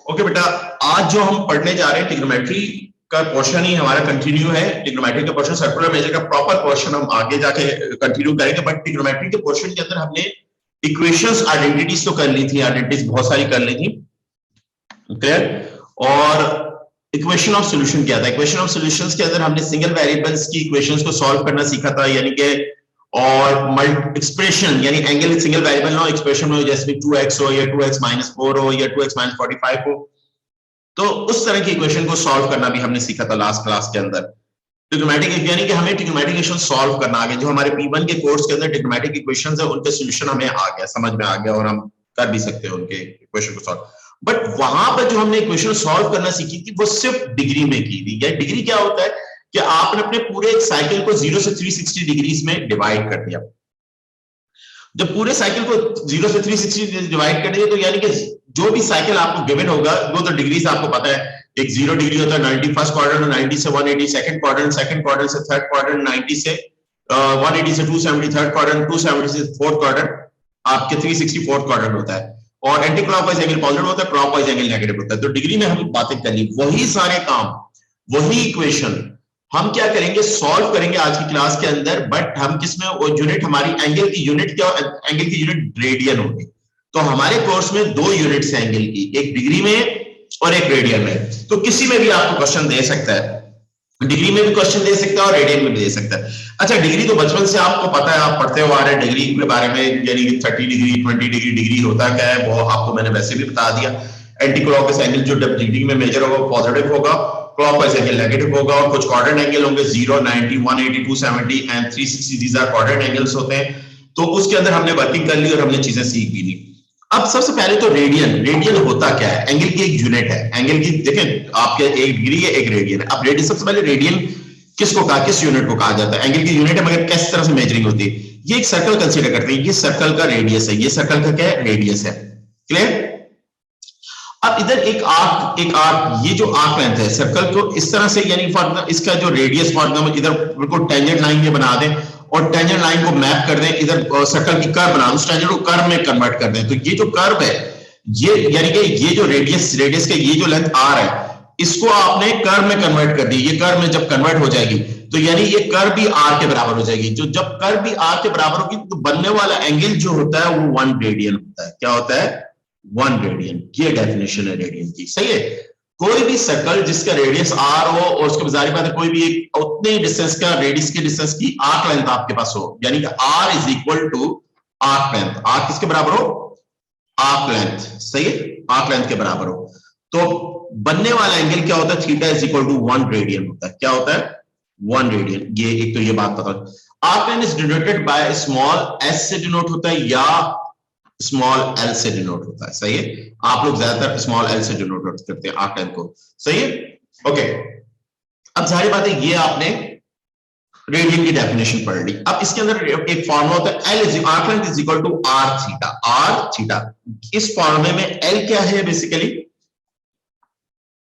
Okay बेटा, आज जो हम पढ़ने जा रहे हैं ट्रिग्नोमेट्री का पोर्शन ही हमारा कंटिन्यू है। ट्रिग्नोमेट्री का पोर्शन सर्कुलर मेजर का प्रॉपर पोर्शन हम आगे जाके कंटिन्यू करेंगे, बट ट्रिग्नोमेट्री के पोर्शन के अंदर हमने इक्वेशंस आइडेंटिटीज तो कर ली थी, आइडेंटिटीज बहुत सारी कर ली थी, क्लियर। और इक्वेशन ऑफ सॉल्यूशन क्या था? इक्वेशन ऑफ सॉल्यूशंस के अंदर हमने सिंगल वेरिएबल्स की इक्वेशंस को सॉल्व करना सीखा था, यानी कि और एक्सप्रेशन यानी एंगल सिंगल वेरिएबल ना हो, एक्सप्रेशन हो जैसे 2x हो या 2x - 4 हो या 2x - 45 हो, तो उस तरह की इक्वेशन को सॉल्व करना भी हमने सीखा था लास्ट क्लास के अंदर। ट्रिग्नोमेट्रिक यानी कि हमें ट्रिग्नोमेट्रिक इक्वेशन सॉल्व करना आ गया। जो हमारे P1 के कोर्स के अंदर ट्रिग्नोमेट्रिक इक्वेशंस है उनके सॉल्यूशन हमें आ गया, समझ में आ गया, और हम कर भी सकते हैं उनके इक्वेशन को सॉल्व। बट वहां पर जो हमने इक्वेशन सॉल्व करना सीखी थी वो सिर्फ डिग्री में की थी। या डिग्री क्या होता है कि आपने अपने पूरे एक साइकिल को 0 से 360 डिग्रीज में डिवाइड कर दिया। जब पूरे साइकिल को 0 से 360 डिवाइड कर दिया तो यानी कि जो भी साइकिल आपको गिवन होगा वो तो डिग्रीज आपको पता है। एक 0 डिग्री होता है 90 फर्स्ट क्वाड्रेंट, 90 से 180 सेकंड क्वाड्रेंट से थर्ड क्वाड्रेंट, 90 से 180 से 270 थर्ड क्वाड्रेंट, 270 से फोर्थ क्वाड्रेंट, आपके 360 फोर्थ क्वाड्रेंट होता है। और एंटी क्लॉकवाइज एंगल पॉजिटिव होता है, क्लॉकवाइज एंगल नेगेटिव होता है। तो डिग्री में हम बातें कर ली, वही सारे काम, वही इक्वेशन हम क्या करेंगे, सॉल्व करेंगे आज की क्लास के अंदर। बट हम किसमें, वो यूनिट हमारी एंगल की यूनिट क्या, एंगल की यूनिट रेडियन होगी। तो हमारे कोर्स में 2 यूनिट्स हैं एंगल की, एक डिग्री में और एक रेडियन में। तो किसी में भी आपको क्वेश्चन दे सकता है, डिग्री में भी क्वेश्चन दे सकता है और रेडियन में भी दे सकता है। अच्छा, डिग्री तो बचपन से आपको पता है, आप पढ़ते हुए आ रहे हैं डिग्री के बारे में, यानी 30 डिग्री 20 डिग्री डिग्री होता क्या है वो आपको मैंने वैसे भी बता दिया। एंटी क्लॉकवाइज एंगल जो डिग्री में मेजर होगा पॉजिटिव होगा, क्लॉकवाइज एंगल नेगेटिव होगा, और कुछ क्वाड्रेंट एंगल होंगे 0, 90, 180, 270 and 360, these are quadrant angles होते हैं। तो उसके अंदर हमने वर्किंग कर ली और हमने चीजें सीख भी ली। अब सबसे पहले तो रेडियन होता क्या है? एंगल की एक यूनिट है, एंगल की देखें आपके एक डिग्री है एक रेडियन है। अब रेडियन, सबसे पहले रेडियन किसको कहा, किस यूनिट को कहा जाता है? एंगल की यूनिट है, मगर किस तरह से मेजरिंग होती है? ये एक सर्कल कंसीडर करते हैं, ये सर्कल का रेडियस है, ये सर्कल का क्या है, रेडियस है, क्लियर। अब इधर एक आर्क, ये जो आर्क लेंथ है सर्कल को इस तरह से, यानी इसका जो रेडियस फॉर एग्जांपल इधर बिल्कुल टेंजेंट लाइन में बना दें और टेंजेंट लाइन को मैप कर दें, इधर सर्कल की कर्व बना, उस टेंजेंट को कर्व में कन्वर्ट कर दें। तो ये जो कर्व है, ये यानी कि ये जो रेडियस का ये जो लेंथ आर है, इसको आपने कर्व में कन्वर्ट कर दी। ये कर्व में जब कन्वर्ट हो जाएगी तो यानी ये कर्व भी आर के बराबर हो जाएगी। जो जब कर्व भी आर के बराबर होगी तो बनने वाला एंगल जो होता है वो 1 रेडियन होता है। क्या होता है? 1 रेडियन। ये डेफिनेशन है रेडियन की, सही है। कोई भी सर्कल जिसका रेडियस आर हो और उसके जारी बात है कोई भी एक उतने डिस्टेंस का, रेडियस के डिस्टेंस की आर्क लेंथ आपके पास हो, यानी कि R is equal to arc length. Arc किसके बराबर हो? आर्क लेंथ, सही है, आर्क लेंथ के बराबर हो। तो बनने वाला एंगल क्या होता है? Theta is equal to 1 radian होता है। क्या होता है? 1 रेडियन। ये एक तो ये बात पता। Arc length is denoted by small S से डिनोट होता है या स्मॉल एल से डिनोट होता है, सही है। आप लोग ज्यादातर स्मॉल एल से डिनोट करते हैं आर्क लेंथ को, सही है, ओके। अब सारी बातें ये आपने रेडियन की डेफिनेशन पढ़ ली। अब इसके अंदर एक फॉर्मूला होता है L is arc length is equal to R theta, R theta. इस फॉर्मूले में एल क्या है? बेसिकली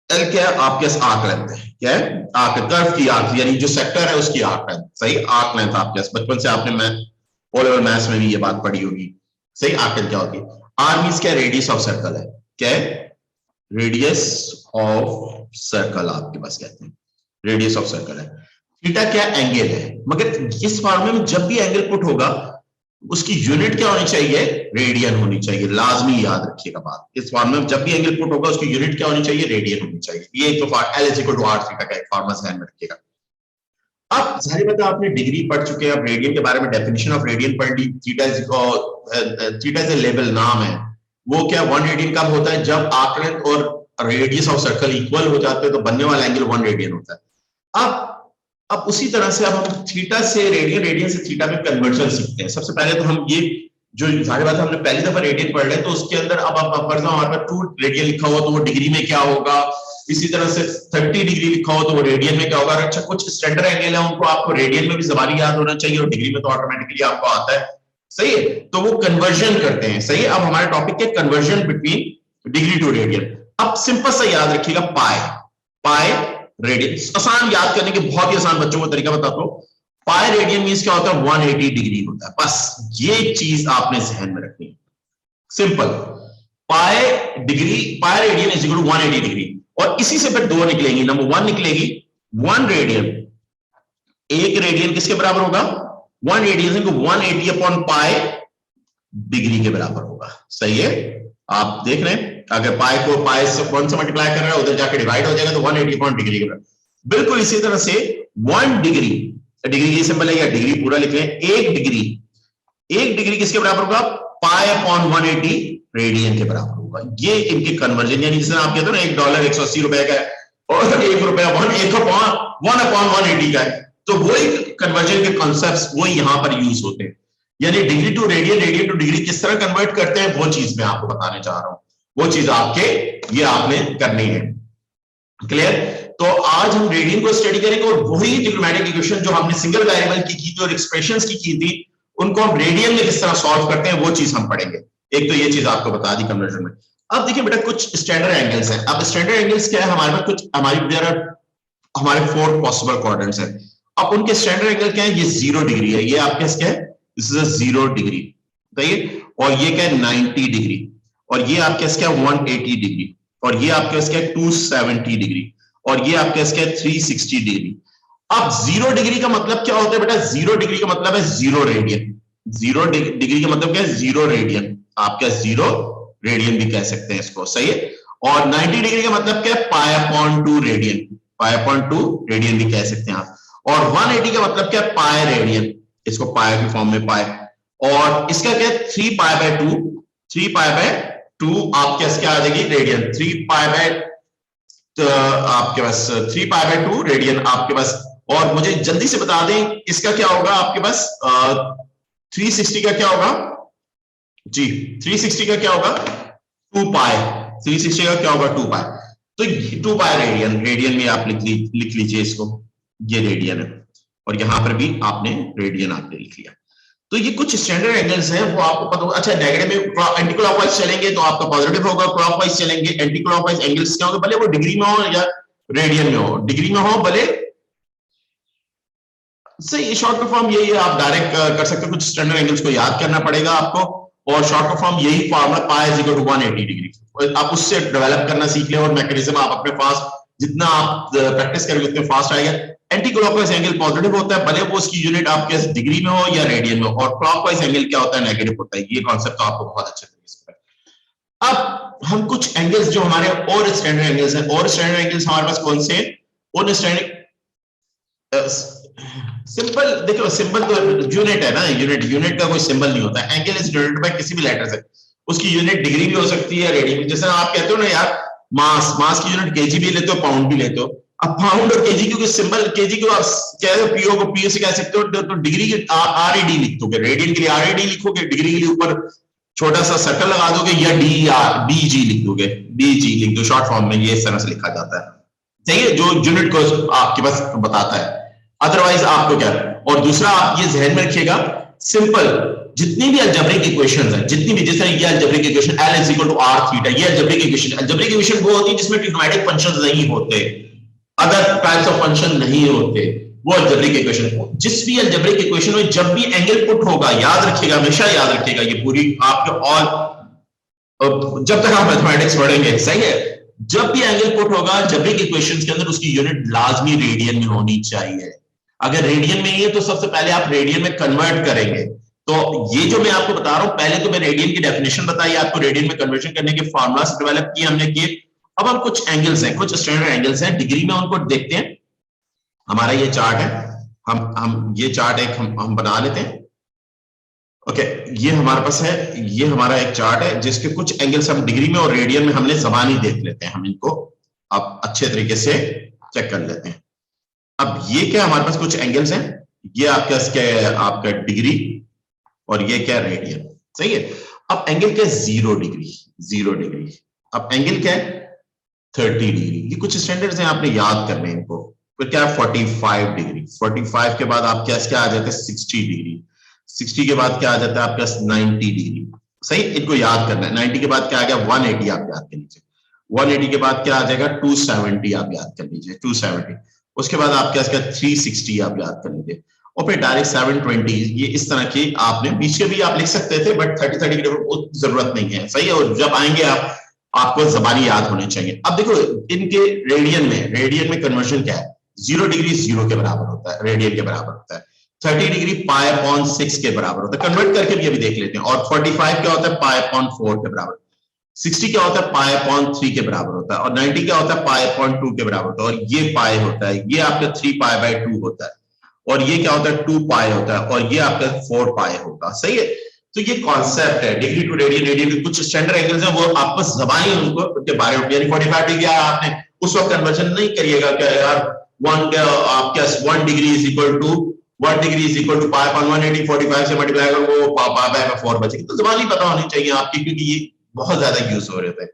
एल क्या है? आपके पास आर्क लेंथ है, क्या है? आर्क कर्व की आर्क, यानी जो सेक्टर है उसकी आर्क लेंथ, सही। आर्क लेंथ आपके पास बचपन से आपने ओ लेवल मैथ्स में भी ये बात पढ़ी होगी, सही। आर्क लेंथ क्या होती है? आर मींस क्या? रेडियस ऑफ सर्कल है, क्या है? रेडियस ऑफ सर्कल आपके पास कहते हैं, रेडियस ऑफ सर्कल है। थीटा क्या? एंगल है। मगर इस फॉर्मूले में जब भी एंगल पुट होगा उसकी यूनिट क्या होनी चाहिए? रेडियन होनी चाहिए, लाजमी याद रखिएगा बात। इस फॉर्मूले में जब भी एंगल पुट होगा उसकी यूनिट क्या होनी चाहिए? रेडियन होनी चाहिए। ये तो L is equal to R theta का एक फॉर्मूला ध्यान में रखिएगा। अब सारी बात आपने डिग्री पढ़ चुके हैं, अब रेडियन के बारे में डेफिनेशन ऑफ रेडियन पढ़ ली। थीटा इज ए लेवल, नाम है वो। क्या 1 रेडियन कब होता है? जब आर्क लेंथ और रेडियस ऑफ सर्कल इक्वल हो जाते हैं तो बनने वाला एंगल 1 रेडियन होता है। अब उसी तरह से अब हम थीटा से रेडियन, रेडियन से थीटा में कन्वर्जन सीखते हैं। सबसे पहले तो हम ये जो सारी बात हमने पहली दफा रेडियन पढ़ रहे हैं, तो उसके अंदर अब फर्ज हमारे पास 2 रेडियन लिखा हुआ तो वो डिग्री में क्या होगा, इसी तरह से 30 डिग्री लिखा हो तो वो रेडियन में क्या होगा। अच्छा, कुछ स्टैंडर्ड एंगल है उनको आपको रेडियन में भी जबानी याद होना चाहिए और डिग्री में तो ऑटोमेटिकली आपको आता है, सही है। तो वो कन्वर्जन करते हैं, सही है। अब हमारे टॉपिक है conversion between degree to radian. अब सिंपल सा याद रखिएगा, पाई रेडियन, आसान याद करने के बहुत ही आसान बच्चों को तरीका बताता हूं। पाई रेडियन मींस क्या होता है? 180 डिग्री होता है। बस ये चीज आपने जहन में रखनी है, simple. Pi degree pi radian is equal to 180 degree, और इसी से फिर दो निकलेंगी। नंबर वन निकलेगी 1 रेडियन, एक रेडियन किसके बराबर होगा 1 रेडियन को 180 अपॉन पाई डिग्री के बराबर होगा। सही है, आप देख रहे हैं अगर पाई को पाई से 1 से मल्टीप्लाई कर रहा है उधर जाके डिवाइड हो जाएगा तो 180 अपॉन डिग्री के बराबर। बिल्कुल इसी तरह से 1 डिग्री, डिग्री की सिंबल है या डिग्री पूरा लिख लें, एक डिग्री किसके बराबर होगा पाई अपॉन 180 रेडियन के बराबर होगा। ये इनके कन्वर्जन, यानी जिसने आप कहते हो ना $1 180 रुपए का है और ₹1 1 अपॉन 180 का है, तो वही कन्वर्जन के कॉन्सेप्ट्स वो यहां पर यूज होते हैं। यानी degree to radian, radian to degree किस तरह कन्वर्ट करते हैं वो चीज मैं आपको बताने चाह रहा हूं, वो चीज आपके ये आपने करनी है। क्लियर? तो आज हम रेडियन को स्टडी करेंगे और वही ट्रिग्नोमेट्रिक इक्वेशन जो हमने सिंगल वेरिएबल की थी और एक्सप्रेशंस की थी उनको हम रेडियन में किस तरह सॉल्व करते हैं वो चीज हम पढ़ेंगे। एक तो ये चीज आपको बता दी कन्वर्जन में। अब देखिए बेटा कुछ स्टैंडर्ड एंगल्स हैं। अब स्टैंडर्ड एंगल्स क्या है हमारे पास, कुछ हमारे 4 पॉसिबल क्वाड्रेंट्स हैं। अब उनके स्टैंडर्ड एंगल क्या है, ये 0 डिग्री है, ये आपके क्या है दिस इज अ 0 डिग्री, सही, और ये क्या है 90 डिग्री, और ये आपके क्या है 180 डिग्री, और ये आपके क्या है 270 डिग्री, और ये आपके क्या है 360 डिग्री। अब 0 डिग्री का मतलब क्या होता है बेटा, 0 डिग्री का मतलब है 0 रेडियन। 0 डिग्री का मतलब क्या है 0 रेडियन, आप क्या 0 रेडियन भी कह सकते हैं इसको, सही है। और 90 डिग्री का मतलब क्या है pi upon 2 radian, pi upon 2 radian भी कह सकते हैं आप। और 180 का मतलब क्या है पाई रेडियन, इसको पाई की फॉर्म में पाई, और इसका क्या है 3 पाई बाय 2, 3 पाई बाय 2 आपके क्या आ जाएगी रेडियन, 3 पाई बाय आपके पास 3 पाई बाय 2 रेडियन आपके पास। और मुझे जल्दी से बता दें इसका क्या होगा आपके पास 360 का क्या होगा जी, 360 का क्या होगा 2 पाई, 360 का क्या होगा 2 पाई, तो 2 पाई रेडियन, रेडियन में आप लिख लीजिए इसको, ये रेडियन है, और यहां पर भी आपने रेडियन आपने लिख लिया। तो ये कुछ स्टैंडर्ड एंगल्स हैं वो आपको पता होगा। अच्छा नेगेटिव में एंटी क्लॉकवाइज चलेंगे तो आपका पॉजिटिव होगा, क्लॉकवाइज चलेंगे एंटी क्लॉकवाइज एंगल्स क्या होंगे, भले वो डिग्री में हो या रेडियन में हो, डिग्री में हो भले, सही। शॉर्ट फॉर्म यही है, आप डायरेक्ट कर सकते हो, कुछ स्टैंडर्ड एंगल्स को याद करना पड़ेगा आपको, और शॉर्ट फॉर्म यही formula pi is equal to 180 degree, आप उससे डेवलप करना सीख लें और मैकेनिज्म आप अपने पास जितना आप प्रैक्टिस करेंगे उतने फास्ट आएगा। एंटी क्लॉकवाइज एंगल पॉजिटिव होता है भले वो उसकी यूनिट आपके डिग्री में हो या रेडियन में हो, और क्लॉकवाइज एंगल क्या होता है नेगेटिव होता है। ये कॉन्सेप्ट तो आपको बहुत अच्छे तरीके से पता है। अब हम कुछ एंगल्स जो हमारे और स्टैंडर्ड एंगल्स हैं, और स्टैंडर्ड एंगल्स हमारे पास कौन से हैं, उन स्टैंडर्ड सिंपल देखो, सिंबल तो यूनिट है ना, यूनिट का कोई सिंबल नहीं होता। एंगल इज डिनोटेड बाय किसी भी लेटर से, उसकी यूनिट डिग्री भी हो सकती है रेडियन, जैसे आप कहते हो ना यार मास की यूनिट केजी भी लेते हो पाउंड भी लेते हो। अब पाउंड और केजी क्योंकि सिंबल केजी को आप कह दो पीओ को पीओ से कह सकते हो, तो डिग्री की आरएडी लिखोगे, रेडियन के लिए आरएडी लिखोगे, डिग्री के लिए ऊपर छोटा सा सर्कल लगा दोगे या डीजी लिख दोगे, डीजी लिख दो शॉर्ट फॉर्म में, ये इस तरह से लिखा जाता है, सही है, जो यूनिट को आपके पास बताता है। अदरवाइज आपको क्या, और दूसरा आप ये ध्यान में रखिएगा सिंपल जितनी भी अलजेब्रिक इक्वेशंस हैं, जितनी भी, जिस तरह ये algebraic equation L is equal to R theta, ये अलजेब्रिक इक्वेशन वो होती है जिसमें ट्रिग्नोमेट्रिक फंक्शंस नहीं होते, अदर टाइप्स ऑफ फंक्शन नहीं होते, वो अलजेब्रिक इक्वेशन। जिस भी अलजेब्रिक इक्वेशन में जब भी एंगल पुट होगा, याद रखिएगा, हमेशा याद रखिएगा, ये पूरी आपके और जब तक आप मैथमेटिक्स पढ़ेंगे, सही है, जब भी एंगल पुट होगा अलजेब्रिक इक्वेशंस के अंदर उसकी यूनिट लाजमी रेडियन में होनी चाहिए। अगर रेडियन में ही है तो सबसे पहले आप रेडियन में कन्वर्ट करेंगे। तो ये जो मैं आपको बता रहा हूं, पहले तो मैं रेडियन की डेफिनेशन बताई आपको, रेडियन में कन्वर्जन करने के फार्मूलास डेवलप किए हमने किए। अब हम कुछ एंगल्स हैं, कुछ स्टैंडर्ड एंगल्स हैं डिग्री में, उनको देखते हैं। हमारा ये चार्ट है, हम ये चार्ट एक हम बना लेते हैं। ओके, ये हमारे पास है, ये हमारा एक चार्ट है जिसके कुछ एंगल्स हम डिग्री में और रेडियन में हमने ज़बानी देख लेते हैं, हम इनको आप अच्छे तरीके से चेक कर लेते हैं। अब ये क्या हमारे पास कुछ एंगल्स हैं, ये आपका डिग्री और ये क्या रेडियन, सही है। अब एंगल क्या है 0 डिग्री, अब एंगल क्या है 30 डिग्री, ये कुछ स्टैंडर्ड्स हैं आपने याद करने हैं इनको। फिर क्या है 45 डिग्री, 45 के बाद आप क्या आ जाता है 60 डिग्री, 60 के बाद क्या आ जाता है आपका 90 डिग्री, सही, इनको याद करना है। 90 के बाद क्या आ गया 180, आप याद कर लीजिए। 180 के बाद क्या आ जाएगा 270, आप याद कर लीजिए 270। उसके बाद आप क्या 360 आप याद कर लीजिए, और फिर डायरेक्ट 720, ये इस तरह की आपने बीच में भी आप लिख सकते थे, बट 30 की जरूरत नहीं है, सही है। और जब आएंगे आप आपको जबानी याद होने चाहिए। अब देखो इनके रेडियन में कन्वर्जन क्या है, 0 डिग्री 0 के बराबर होता है, रेडियन के बराबर होता है। 30 डिग्री पाई अपॉन 6 के बराबर होता है, कन्वर्ट करके भी अभी देख लेते हैं। और 45 क्या होता है, पाई अपॉन 4 के बराबर। 60 क्या होता है, पाई अपॉन 3 के बराबर होता है। और 90 क्या होता है, पाई अपॉन 2 के बराबर होता है। और ये पाई होता है, ये आपका 3 पाई बाई 2 होता है। और ये क्या होता है, 2 पाई होता है। और ये आपका 4 पाई होगा, सही है। तो ये कॉन्सेप्ट है डिग्री टू रेडियन, रेडियन के कुछ स्टैंडर्ड एंगल्स हैं, वो आपस जबानी उनको उनके बारे में, यानी 45 डिग्री आपने उस वक्त कन्वर्जन नहीं करिएगा कि यार 1 degree is equal to 1 degree is equal to pi upon 180, 45 से मल्टीप्लाई करो वो पाई बाय 4 बचेगी। तो जबानी पता होनी चाहिए आपकी, क्योंकि ये बहुत ज्यादा यूज हो रहे थे।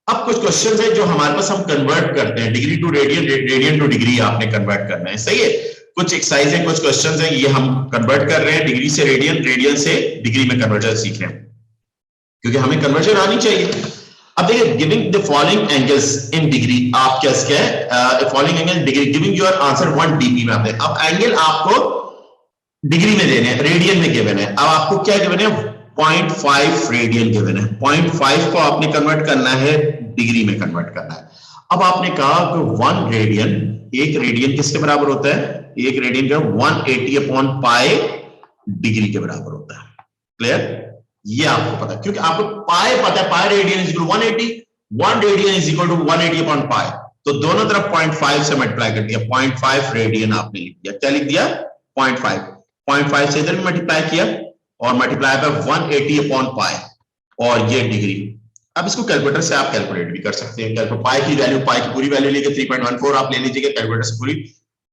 अब कुछ क्वेश्चंस है जो हमारे पास हम कन्वर्ट करते हैं, degree to radian, radian to degree आपने कन्वर्ट करना है, सही है। कुछ एक्सरसाइज है, कुछ क्वेश्चंस है, ये हम कन्वर्ट कर रहे हैं डिग्री से रेडियन, रेडियन से डिग्री में कन्वर्जन सीख रहे हैं, क्योंकि हमें कन्वर्जन आनी चाहिए। अब देखिए, giving the following angles in degree, आप क्या है following angle degree, giving your answer 1 DP में आपने, अब एंगल आपको डिग्री में देने हैं, रेडियन में गिवन है। अब आपको क्या गिवन है, 0.5 रेडियन गिवन है। 0.5 को आपने कन्वर्ट करना है, डिग्री में कन्वर्ट करना है। अब आपने कहा कि 1 रेडियन, एक रेडियन किसके बराबर होता है, एक रेडियन का 180 अपॉन पाई डिग्री के बराबर होता है। क्लियर, ये आपको पता है, क्योंकि आपको पाई पता है, pi radian is equal to 180, 1 radian is equal to 180 upon pi. तो दोनों तरफ 0.5 से मल्टीप्लाई कर दिया, 0.5 रेडियन आपने लिख दिया। क्या लिख दिया, 0.5 से इधर भी मल्टीप्लाई किया और मल्टीप्लाई बाय 180 अपॉन पाई, और ये डिग्री। अब इसको कैलकुलेटर से आप कैलकुलेट भी कर सकते हैं। पाई की वैल्यू, पाई की पूरी वैल्यू लेके 3.14 आप ले लीजिएगा कैलकुलेटर से पूरी,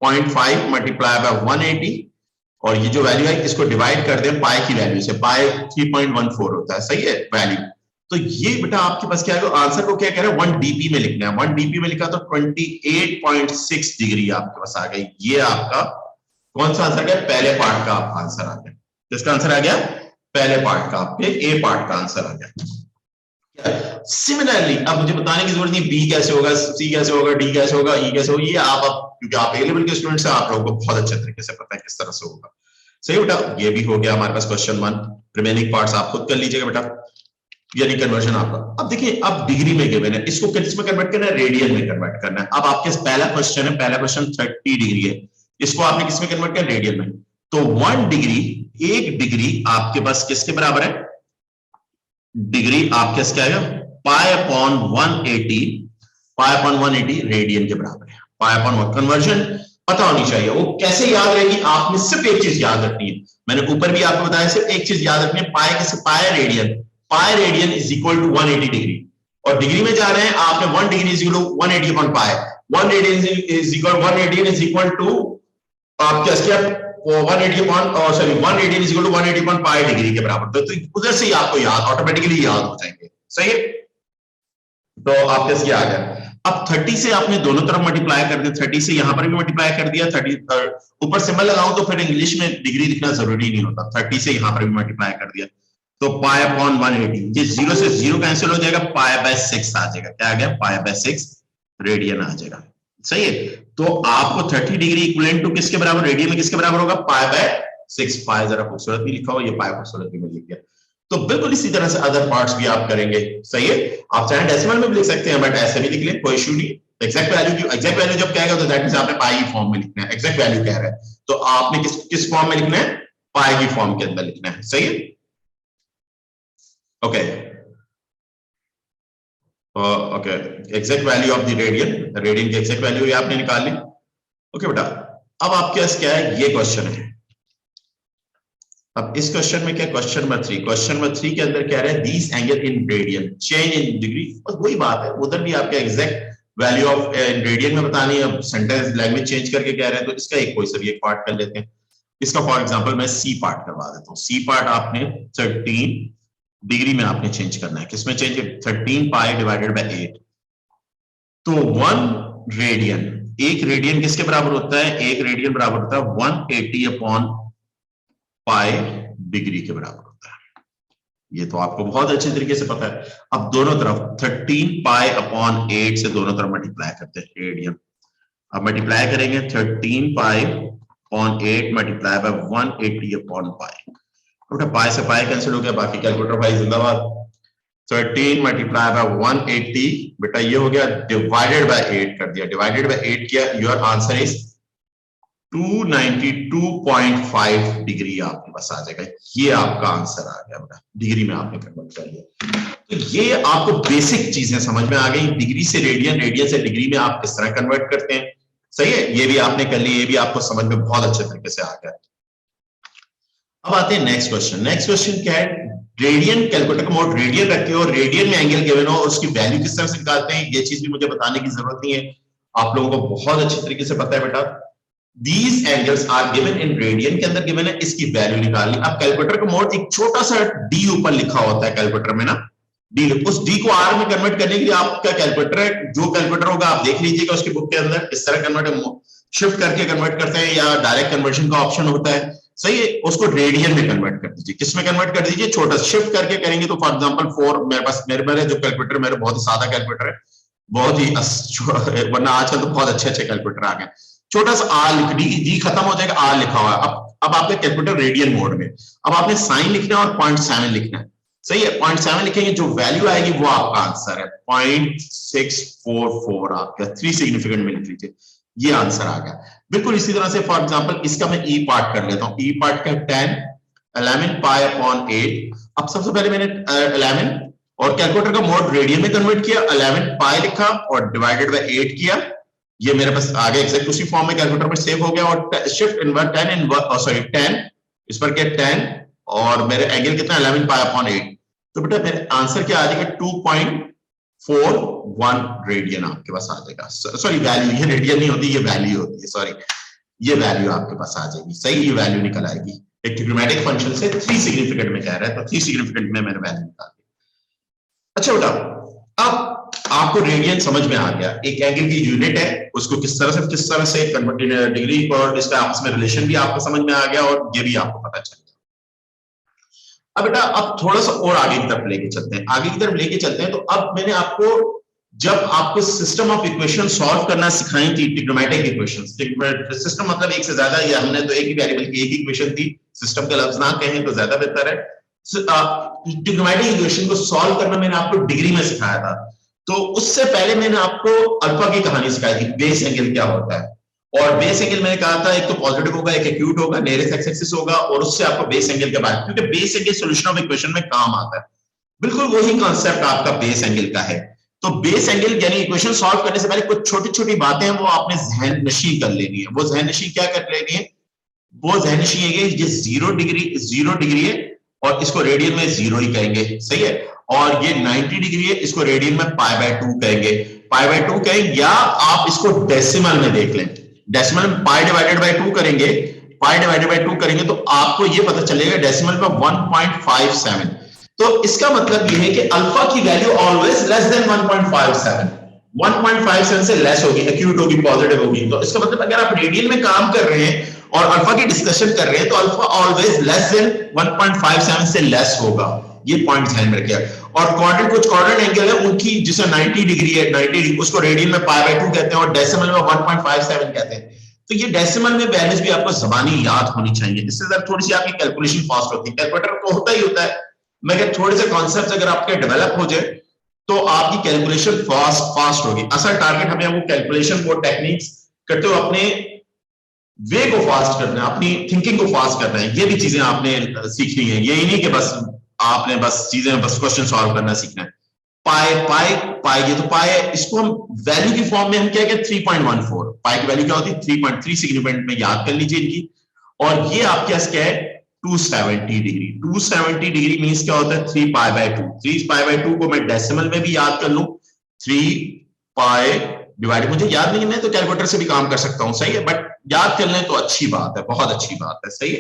0.5 मल्टीप्लाई बाय 180, और ये जो वैल्यू है इसको डिवाइड कर दें पाई की वैल्यू से, पाई 3.14 होता है, सही है वैल्यू। तो ये बेटा आपके पास क्या है, आंसर को क्या कह रहे हैं, 1 डीपी में लिखना है। 1 डीपी में लिखा तो 28.6 डिग्री आपके पास आ गई। ये आपका कौन सा आंसर गया, पहले पार्ट का आंसर आ गया। किसका आंसर आ गया, पहले पार्ट का, आपके ए पार्ट का आंसर आ गया। सिमिलरली अब मुझे बताने की जरूरत नहीं बी कैसे होगा, सी कैसे होगा, डी कैसे होगा, ई कैसे होगा, ये आप क्योंकि आप ए लेवल के स्टूडेंट से, आप लोगों को बहुत अच्छे तरीके से पता है किस तरह से होगा। सही बेटा, ये भी हो गया हमारे पास क्वेश्चन 1। रिमेनिंग पार्ट्स आप खुद कर लीजिएगा बेटा, यानी कन्वर्जन आपका। अब देखिए, अब डिग्री में गिवन है, इसको किस में कन्वर्ट करना है, रेडियन में कन्वर्ट करना है। अब आपके पहला क्वेश्चन है, पहला क्वेश्चन 30 डिग्री है, इसको आपने किस में कन्वर्ट किया, रेडियन में। तो 1 डिग्री, एक डिग्री आपके पास किसके बराबर है, डिग्री आपके क्या आएगा, पाई अपॉन 180, पाई अपॉन 180 रेडियन के बराबर है। पाई अपॉन 1 कन्वर्जन पता होनी चाहिए, वो कैसे याद रहेगी, आपने सिर्फ एक चीज याद रखनी है, मैंने ऊपर भी आपको बताया, सिर्फ एक चीज याद रखनी है, पाई कैसे, pi radian is equal to 180 degree, और डिग्री में जा रहे हैं आपने 1 degree is equal to 180 upon pi, 1 radian is equal, 1 radian is equal to आप क्या 180 upon, sorry 1 radian is equal to 180 upon pi degree के बराबर। तो उधर से ही आपको याद, ऑटोमेटिकली याद हो जाएंगे, सही है। तो आप कैसे आ गया। अब 30 से आपने दोनों तरफ मल्टीप्लाई कर दिया, 30 से यहां पर भी मल्टीप्लाई कर दिया, 30 ऊपर सिंबल लगाऊं तो फिर इंग्लिश में डिग्री लिखना जरूरी नहीं होता, 30 से यहां पर भी मल्टीप्लाई कर दिया, तो पाई अपॉन 180, ये 0 से 0 कैंसिल हो जाएगा, पाई बाय 6 आ जाएगा। क्या आ गया, पाई बाय 6 रेडियन आ जाएगा, सही है। तो आपको 30 डिग्री इक्विवेलेंट टू किसके बराबर, रेडियन में किसके बराबर होगा, पाई बाय 6। पाई जरा खूबसूरत भी लिखा हो, ये पाई खूबसूरत भी लिख दिया। तो बिल्कुल इसी तरह से अदर पार्ट्स भी आप करेंगे, सही है। आप चाहे डेसिमल में भी लिख सकते हैं, बट ऐसे भी लिख लें, कोई इशू नहीं। एग्जैक्ट वैल्यू जब कहेगा तो दैट मींस आपने पाई की फॉर्म में लिखना है। एग्जैक्ट वैल्यू कह रहा है तो आपने किस फॉर्म में लिखना है, पाई की फॉर्म के अंदर लिखना है, सही है। Okay, okay, exact value of the radian, radian की एग्जैक्ट वैल्यू ये आपने निकाल ली। ओके बेटा, अब आपके पास क्या है, ये क्वेश्चन है। अब इस क्वेश्चन में क्या, क्वेश्चन नंबर 3, क्वेश्चन नंबर 3 के अंदर कह रहे हैं this angle in radian change in degree. बस वही बात है, उधर भी आपका exact value of in radian में बतानी है, सेंटेंस लैंग्वेज चेंज करके कह रहे हैं, तो इसका एक कोई सा भी एक पार्ट कर लेते हैं। इसका फॉर एग्जांपल मैं सी पार्ट करवा देता हूँ। सी पार्ट आपने 13 डिग्री में आपने चेंज करना है, किसमें चेंज, 13 पाई डिवाइडेड बाय 8। तो 1 रेडियन, एक रेडियन किसके बराबर होता है, एक रेडियन बराबर होता है 180 अपॉन पाई डिग्री के बराबर होता है। ये तो आपको बहुत अच्छे तरीके से पता है। अब दोनों तरफ 13 पाई अपॉन 8 से दोनों तरफ मल्टीप्लाई करते हैं रेडियन। अब मल्टीप्लाई करेंगे 13 पाई 0.8 मल्टीप्लाई बाय 180 अपॉन पाई। बेटा पाई से पाई कैंसिल हो गया, बाकी कैलकुलेटर भाई जिंदाबाद। 13 मल्टीप्लाई बाय 180 बेटा ये हो गया, डिवाइडेड बाय 8 कर दिया, डिवाइडेड बाय 8 किया, योर आंसर इज 292.5 डिग्री आपके पास आ जाएगा। ये आपका आंसर आ गया बेटा, डिग्री में आपने कन्वर्ट कर लिया। तो ये आपको बेसिक चीजें समझ में आ गई, डिग्री से रेडियन, रेडियन से डिग्री में आप किस तरह कन्वर्ट करते हैं। सही है, ये भी आपने कर ली, ये भी आपको समझ में बहुत अच्छे तरीके से आ गया। अब आते हैं नेक्स्ट क्वेश्चन। नेक्स्ट क्वेश्चन क्या है, रेडियन, कैलकुलेटर का मोड रेडियन रखे हो, रेडियन में एंगल गिवन हो और उसकी वैल्यू किस तरह से निकालते हैं, ये चीज भी मुझे बताने की जरूरत नहीं है, आप लोगों को बहुत अच्छे तरीके से पता है बेटा। These angles are given in radian के अंदर गिवन है, इसकी वैल्यू निकालनी। अब कैलकुलेटर का मोड एक छोटा सा डी ऊपर लिखा होता है कैलकुलेटर में ना, डी, उस डी को आर में कन्वर्ट करने के लिए आपका कैलकुलेटर है, जो कैलकुलेटर होगा आप देख लीजिएगा उसकी बुक के अंदर किस तरह कन्वर्ट, शिफ्ट करके कन्वर्ट करते हैं या डायरेक्ट कन्वर्जन का ऑप्शन होता है। सही है, उसको रेडियन में कन्वर्ट कर दीजिए, किस में कन्वर्ट कर दीजिए, छोटा शिफ्ट करके करेंगे तो फॉर एग्जांपल 4 मेरे पास, मेरे जो कैलकुलेटर मेरे बहुत ही सादा कैलकुलेटर है, बहुत ही वरना आजकल तो बहुत अच्छे अच्छे कैलकुलेटर आ गए, छोटा सा आर लिख डी खत्म हो जाएगा, आर लिखा हुआ है। अब आपका कैलकुलेटर रेडियन मोड में, अब आपने साइन लिखना है और 0.7 लिखना है। सही है, 0.7 लिखेंगे, जो वैल्यू आएगी वो आपका आंसर है, 0.644 आपका 3 सिग्निफिकेंट में लिख लीजिए, ये आंसर आ गया। बिल्कुल इसी तरह से फॉर एग्जांपल इसका मैं ई पार्ट कर लेता हूं, ई पार्ट का 10 11 पाई अपॉन 8। अब सबसे पहले मैंने 11 और कैलकुलेटर का मोड रेडियन में कन्वर्ट किया, 11 पाई लिखा और डिवाइडेड बाय 8 किया, ये मेरे पास आगे एग्जैक्ट उसी फॉर्म में कैलकुलेटर में सेव हो गया। और शिफ्ट इनवर्ट 10 इस पर क्या 10 और मेरे एंगल कितना 11 पाई अपॉन 8, तो बेटा मेरे आंसर क्या आ जाएगा 2.41 रेडियन आपके पास आ जाएगा। सॉरी वैल्यू, ये रेडियन नहीं होती, ये वैल्यू होती है, सॉरी ये वैल्यू आपके पास आ जाएगी। सही, ये वैल्यू निकल आएगी, एक ट्रिग्नोमेट्रिक फंक्शन से 3 सिग्निफिकेंट में कह रहा है तो 3 सिग्निफिकेंट में मैंने वैल्यू निकाल दी। अच्छा बेटा अब आपको रेडियन समझ में आ गया, एक एंगल की यूनिट है, उसको किस तरह से कन्वर्ट डिग्री और इसका आपस में रिलेशन भी आपको समझ में आ गया और ये भी आपको पता चल गया। अब बेटा अब थोड़ा सा और आगे की तरफ लेके चलते हैं, आगे की तरफ लेके चलते हैं। तो अब मैंने आपको, जब आपको सिस्टम ऑफ इक्वेशन सॉल्व करना सिखाई थी, ट्रिग्नोमेट्रिक इक्वेशंस, सिस्टम मतलब एक से ज्यादा, या हमने तो एक ही वेरिएबल की एक ही इक्वेशन थी, सिस्टम का लफ्ज ना कहें तो ज्यादा बेहतर है। ट्रिग्नोमेट्रिक इक्वेशन को सॉल्व करना मैंने आपको डिग्री में सिखाया था। तो उससे पहले मैंने आपको अल्फा की कहानी सिखाई थी, बेस एंगल क्या होता है, और बेस एंगल मैंने कहा था एक तो पॉजिटिव होगा, एक एक्यूट होगा, नियरेस्ट एक्स एक्सिस होगा, और उससे आपको बेस एंगल के बारे में, क्योंकि base angle solution of equation में काम आता है। बिल्कुल वही कॉन्सेप्ट आपका बेस एंगल का है। तो बेस एंगल यानी इक्वेशन सॉल्व करने से पहले कुछ छोटी छोटी बातें हैं वो आपने जहन नशी कर लेनी है। वो जहन नशी क्या कर लेनी है, वो जहन नशी है कि ये 0 डिग्री है और इसको रेडियन में 0 ही कहेंगे। सही है, और ये 90 डिग्री है, इसको रेडियन में π/2 कहेंगे, π/2 कहेंगे, या आप इसको डेसिमल में देख लें, डेसिमल में पाई डिवाइडेड बाय 2 करेंगे, पाई डिवाइडेड बाय 2 करेंगे तो आपको ये पता चलेगा डेसिमल में 1.57। तो इसका मतलब ये है कि अल्फा की वैल्यू ऑलवेज लेस देन 1.57, 1.57 से लेस होगी, एक्यूट होगी, पॉजिटिव होगी। तो इसका मतलब अगर आप रेडियन में काम कर रहे हैं और अल्फा की डिस्कशन कर रहे हैं तो अल्फा ऑलवेज लेस देन 1.57 से लेस होगा, ये पॉइंट ध्यान में रखिए। और क्वाड्रेंट, कुछ क्वाड्रेंट एंगल है उनकी जिसे 90 डिग्री है, 90 डिग्री उसको रेडियन में π/2 कहते हैं और डेसिमल में 1.57 कहते हैं। तो ये डेसिमल में वैल्यूज भी आपको जबानी याद होनी चाहिए, इससे जरा थोड़ी सी आपकी कैलकुलेशन फास्ट होती है। कैलकुलेटर तो होता ही होता है, मगर थोड़े से कॉन्सेप्ट्स अगर आपके डेवलप हो जाए तो आपकी कैलकुलेशन फास्ट होगी। असल टारगेट हमें वो कैलकुलेशन, वो टेक्निक्स करते हो अपने वे को फास्ट करना है, अपनी थिंकिंग को फास्ट करना है, ये भी चीजें आपने सीखनी है। यही नहीं कि बस आपने बस चीजें बस क्वेश्चन सॉल्व करना सीखना है। पाई ये तो पाई है, इसको हम वैल्यू की फॉर्म में हम क्या कहते हैं 3.14, पाई की वैल्यू क्या होती है 3.3 सिग्निफिकेंट में याद कर लीजिए इनकी। और ये आपके पास क्या है 270 डिग्री, 270 डिग्री मींस क्या होता है 3π/2, 3π/2 को मैं डेसिमल में भी याद कर लूं, 3π डिवाइड, मुझे याद नहीं, मैं तो कैलकुलेटर से भी काम कर सकता हूं। सही है, बट याद कर लें तो अच्छी बात है, बहुत अच्छी बात है। सही है,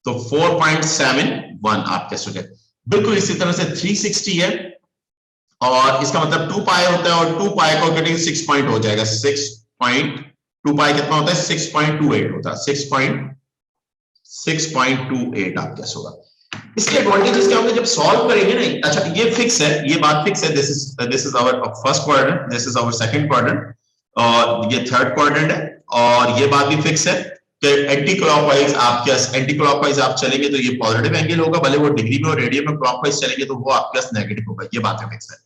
तो 4.71 आपके सुझाव। बिल्कुल इसी तरह से 360 है और इसका मतलब 2π होता है और 2π को करेंगे 6 पॉइंट हो जाएगा, 6.2π कितना होता है 6.28 होता है, 6.28 आप कैसे होगा। इसके एडवांटेजेस क्या होंगे जब सॉल्व करेंगे ना। अच्छा ये फिक्स है, ये बात फिक्स है, this is our first quadrant, this is our second quadrant और ये थर्ड क्वाड्रेंट है और ये बात भी फिक्स है। एंटी क्लॉकवाइज आप चलेंगे तो ये पॉजिटिव एंगल होगा, भले वो डिग्री में और रेडियन में क्लॉकवाइज चलेंगे तो वो आपके पास नेगेटिव होगा। ये बात है फिक्स है।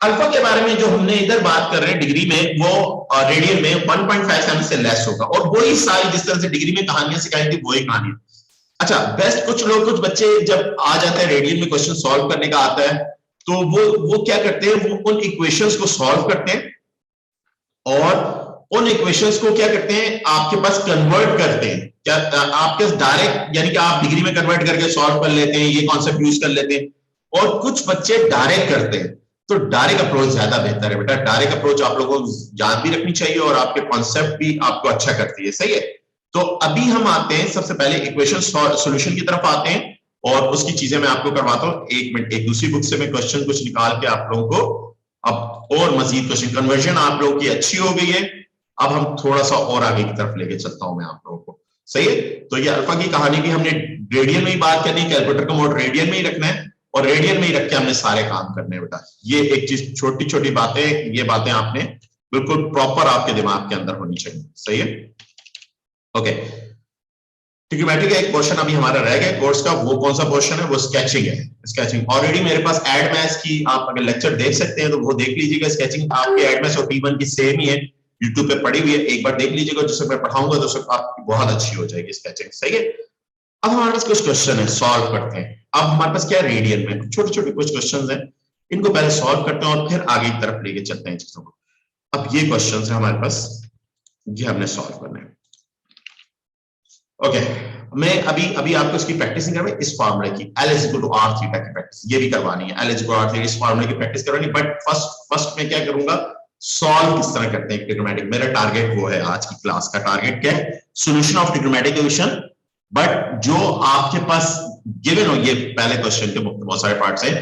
अल्फा के बारे में जो हमने इधर बात कर रहे हैं डिग्री में, वो रेडियन में 1.5 सेमी से लेस होगा, और वही सारी जिस तरह से डिग्री में कहानियां सिखाई थी वही कहानी। अच्छा बेस्ट, कुछ बच्चे जब आ जाते हैं रेडियन में क्वेश्चन सॉल्व करने का आता है तो वो क्या करते हैं, वो उन इक्वेशंस को सॉल्व करते हैं और उन इक्वेशंस को क्या करते हैं आपके पास कन्वर्ट करते हैं। क्या आपके डायरेक्ट, यानी कि आप डिग्री में कन्वर्ट करके सॉल्व कर लेते हैं, ये कॉन्सेप्ट यूज कर लेते हैं, और कुछ बच्चे डायरेक्ट करते हैं। तो डायरेक्ट अप्रोच ज्यादा बेहतर है बेटा। डायरेक्ट अप्रोच आप लोगों को याद भी रखनी चाहिए और आपके कॉन्सेप्ट भी आपको अच्छा करती है, सही है। तो अभी हम आते हैं सबसे पहले इक्वेशन सॉल्यूशन की तरफ आते हैं, और उसकी चीजें मैं आपको करवाता हूं। एक मिनट, एक दूसरी बुक से मैं क्वेश्चन कुछ निकाल के आप लोगों को, अब और मजीद क्वेश्चन, कन्वर्जन आप लोगों की अच्छी हो गई है, अब हम थोड़ा सा और आगे की तरफ लेके चलता हूं मैं आप लोगों को, सही है। तो ये अल्फा की कहानी भी हमने रेडियन में ही बात करनी है, कैलकुलेटर का मोड रेडियन में ही रखना है, और रेडियन में ही रख के हमने सारे काम करने हैं बेटा। ये एक चीज, छोटी छोटी बातें, ये बातें आपने बिल्कुल प्रॉपर आपके दिमाग के अंदर होनी चाहिए, सही है। ओके, ट्रिग्नोमेट्री का एक क्वेश्चन अभी हमारा रह गया कोर्स का, वो कौन सा क्वेश्चन है, वो स्केचिंग है। स्केचिंग ऑलरेडी मेरे पास एड मैथ्स की आप अगर लेक्चर देख सकते हैं तो वो देख लीजिएगा। स्केचिंग आपके एड मैथ्स और T1 की सेम ही है, यूट्यूब पे पड़ी हुई है, एक बार देख लीजिएगा। जिससे मैं पढ़ाऊंगा तो आपकी बहुत अच्छी हो जाएगी स्केचिंग, सही है। अब हमारे पास कुछ क्वेश्चन है, सॉल्व करते हैं। अब हमारे पास क्या है, रेडियन में छोटे छोटे कुछ क्वेश्चन हैं, इनको पहले सॉल्व करते हैं और फिर आगे की तरफ लेके चलते हैं चीजों को। अब ये क्वेश्चन है हमारे पास, ये हमने सॉल्व करना है। ओके, मैं अभी आपको इसकी प्रैक्टिस नहीं करवाई, इस फार्मूले की L = R थीटा की प्रैक्टिस ये भी करवानी है। L = R थीटा इस फार्मूले की प्रैक्टिस करवानी, बट फर्स्ट में क्या करूंगा, सॉल्व किस तरह करते हैं ट्रिग्नोमेट्रिक। मेरा टारगेट वो है, आज की क्लास का टारगेट क्या है, solution of trigonometric equation. But जो आपके पास गिवन हो, ये पहले क्वेश्चन के बहुत सारे पार्ट्स हैं,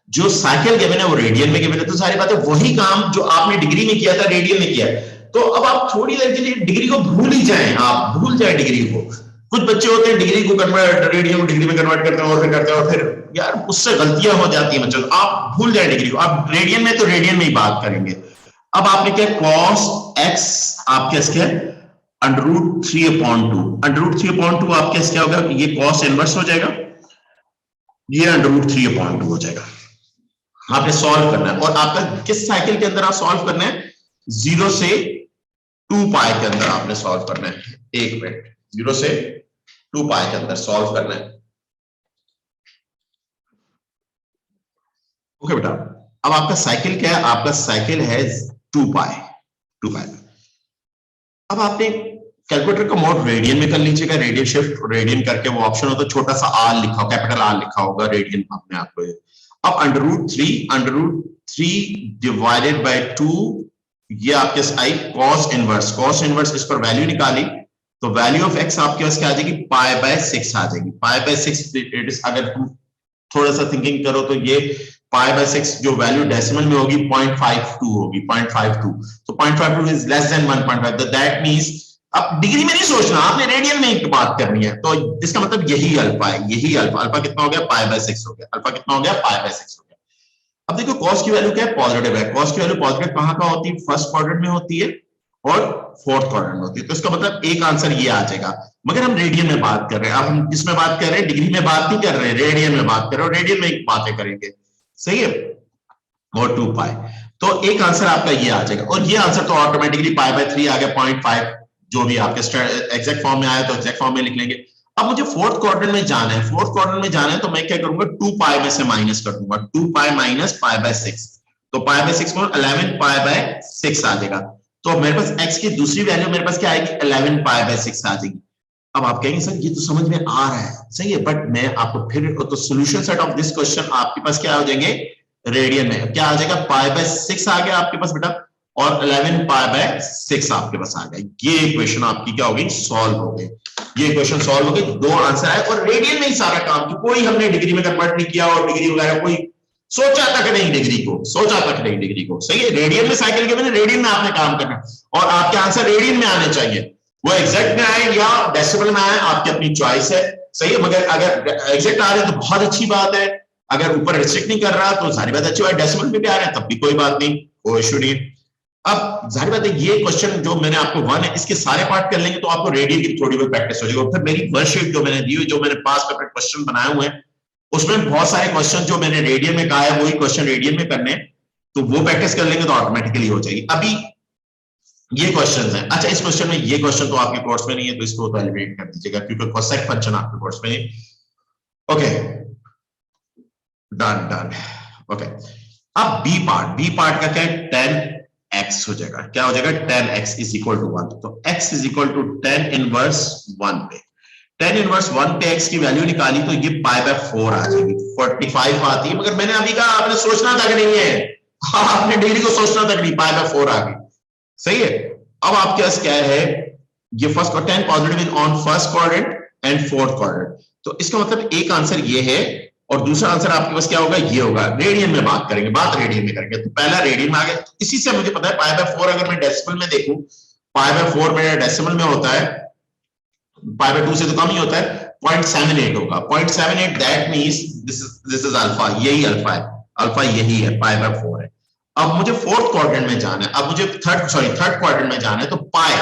जो साइकिल गिवन है वो रेडियन में गिवन है, तो सारी बातें वही काम जो आपने डिग्री में किया था रेडियन में किया है। तो अब आप थोड़ी देर के लिए डिग्री को भूल ही जाएं, आप भूल जाए डिग्री को। कुछ बच्चे होते हैं डिग्री को कन्वर्ट, रेडियन को डिग्री में कन्वर्ट करते हैं और फिर करते हैं, और फिर यार उससे गलतियां हो जाती है बच्चों। आप भूल जाए डिग्री को, आप रेडियन में तो रेडियन में ही बात करेंगे। अब आपने क्या, cos x आपके क्या, √3/2। √3/2 आपके क्या होगा, ये cos इनवर्स हो जाएगा, ये √3/2 हो जाएगा। आपने सॉल्व करना है, और आपका किस साइकिल के अंदर आप सॉल्व करना है, 0 से 2π के अंदर आपने सॉल्व करना है। एक मिनट, 0 से 2π के अंदर सॉल्व करना है। ओके बेटा, अब आपका साइकिल क्या है, आपका साइकिल है 2π। अब आपने कैलकुलेटर का मोड रेडियन में कर लीजिएगा, रेडियन शिफ्ट रेडियन करके वो ऑप्शन होता है, छोटा सा R लिखा हो, कैपिटल R लिखा होगा रेडियन अपने आप को। अब √3 डिवाइडेड बाय 2, ये आपके आई cos इनवर्स इस पर वैल्यू निकाली तो वैल्यू ऑफ x आपके पास क्या आ जाएगी, π/6 आ जाएगी। π/6 अगर तुम थोड़ा सा थिंकिंग करो तो ये π/6 जो वैल्यू डेसिमल में होगी 0.52 होगी, 0.52। तो 0.52 इज लेस देन 1.5, तो दैट मींस अब डिग्री में नहीं सोचना, आपने रेडियन में एक बात करनी है। तो इसका मतलब यही अल्फा है, यही अल्फा कितना हो गया, π/6 हो गया। अल्फा कितना हो गया, π/6 हो गया। अब देखो cos की वैल्यू क्या है, पॉजिटिव है। cos की वैल्यू पॉजिटिव कहां का होती है, फर्स्ट क्वाड्रेंट में होती है और फोर्थ क्वाड्रेंट में होती है। तो इसका मतलब एक आंसर ये आ जाएगा। मगर हम रेडियन में बात कर रहे हैं, अब हम किसमें बात कर रहे हैं, डिग्री में बात नहीं कर रहे हैं, रेडियन में बात कर रहे हैं, और रेडियन में एक बातें करेंगे, सही है। और 2π, तो एक आंसर आपका ये आ जाएगा, और ये आंसर तो ऑटोमेटिकली π/3 आ गया, 0.5 जो भी आपके एग्जैक्ट फॉर्म में आया तो एग्जैक्ट फॉर्म में लिख लेंगे। अब मुझे फोर्थ क्वाड्रेंट में जाना है, फोर्थ क्वाड्रेंट में जाना है तो मैं क्या करूंगा, 2π में से माइनस कर दूंगा, 2π माइनस π/6, तो π/6 को 11π/6 आ जाएगा। तो मेरे पास x की दूसरी वैल्यू मेरे पास क्या आएगी, 11π/6 आ जाएगी। अब आप कहेंगे सर ये तो समझ में आ रहा है, सही है, बट मैं आपको फिर तो solution set of this question आपके पास क्या हो जाएंगे, रेडियन में क्या आ जाएगा, π/6 आ गया आपके पास बेटा, और 11π/6 आपके पास आ गया। ये इक्वेशन आपकी क्या हो गई, सॉल्व हो गई। ये इक्वेशन सॉल्व हो गई, दो आंसर आए, और रेडियन में ही सारा काम, तो कोई हमने डिग्री में कन्वर्ट नहीं किया, और डिग्री वगैरह कोई सोचा तक नहीं डिग्री को, सही है। रेडियन में साइकिल के मैंने रेडियन में आपने काम करना, और आपके आंसर रेडियन में आने चाहिए, वो एग्जैक्ट में आए या डेसिमल में आए आपकी अपनी चॉइस है, सही है। मगर अगर एग्जैक्ट आ रहे हैं तो बहुत अच्छी बात है, अगर ऊपर रिस्ट्रिक्ट नहीं कर रहा तो सारी बात अच्छी बात, डेसिमल में भी आ रहे हैं तब भी कोई बात नहीं, कोई इशू नहीं। अब जाहिर बात है ये क्वेश्चन जो मैंने आपको 1 है इसके सारे पार्ट कर लेंगे तो आपको रेडियन की थोड़ी बहुत प्रैक्टिस हो जाएगी। और फिर मेरी वर्कशीट जो मैंने दी हुई, जो मैंने पास पेपर क्वेश्चन बनाए हुए हैं, उसमें बहुत सारे क्वेश्चन जो मैंने रेडियन में कहा है वही क्वेश्चन रेडियन में करने, तो वो प्रैक्टिस कर लेंगे तो ऑटोमेटिकली हो जाएगी। अभी ये क्वेश्चन है, अच्छा इस क्वेश्चन में ये क्वेश्चन तो आपके कोर्स में नहीं है तो इसको तो एलिमिनेट कर दीजिएगा क्योंकि कोसेक फंक्शन आपके कोर्स में नहीं। Okay done done. ओके अब बी पार्ट का क्या है, 10x हो जाएगा। क्या हो जाएगा, 10x इज इक्वल टू 1। तो x is equal to 10 inverse 1 पे 10 इनवर्स 1 पे x की वैल्यू निकाली तो ये π/4 आ जाएगी। 45 आती है, मगर मैंने अभी कहा आपने सोचना तक नहीं है, आपने डिग्री को सोचना तक नहीं, π/4 आ गई। सही है। अब आपके पास क्या है, ये first 10 positive in on first quadrant and fourth quadrant. तो इसका मतलब एक आंसर ये है और दूसरा आंसर आपके पास क्या होगा, ये होगा। रेडियन में बात करेंगे, बात रेडियन में करेंगे। तो पहला रेडियन में आ गया, तो इसी से मुझे पता है π/4 अगर मैं डेसिमल में देखूं, π/4 मेरा डेसिमल में होता है, π/2 से तो कम ही होता है, 0.78 होगा। 0.78 that means this is alpha, यही अल्फा है, अल्फा यही है, π/4 है। अब मुझे फोर्थ क्वाड्रेंट में जाना है, अब मुझे थर्ड क्वाड्रेंट में जाना है, तो पाई,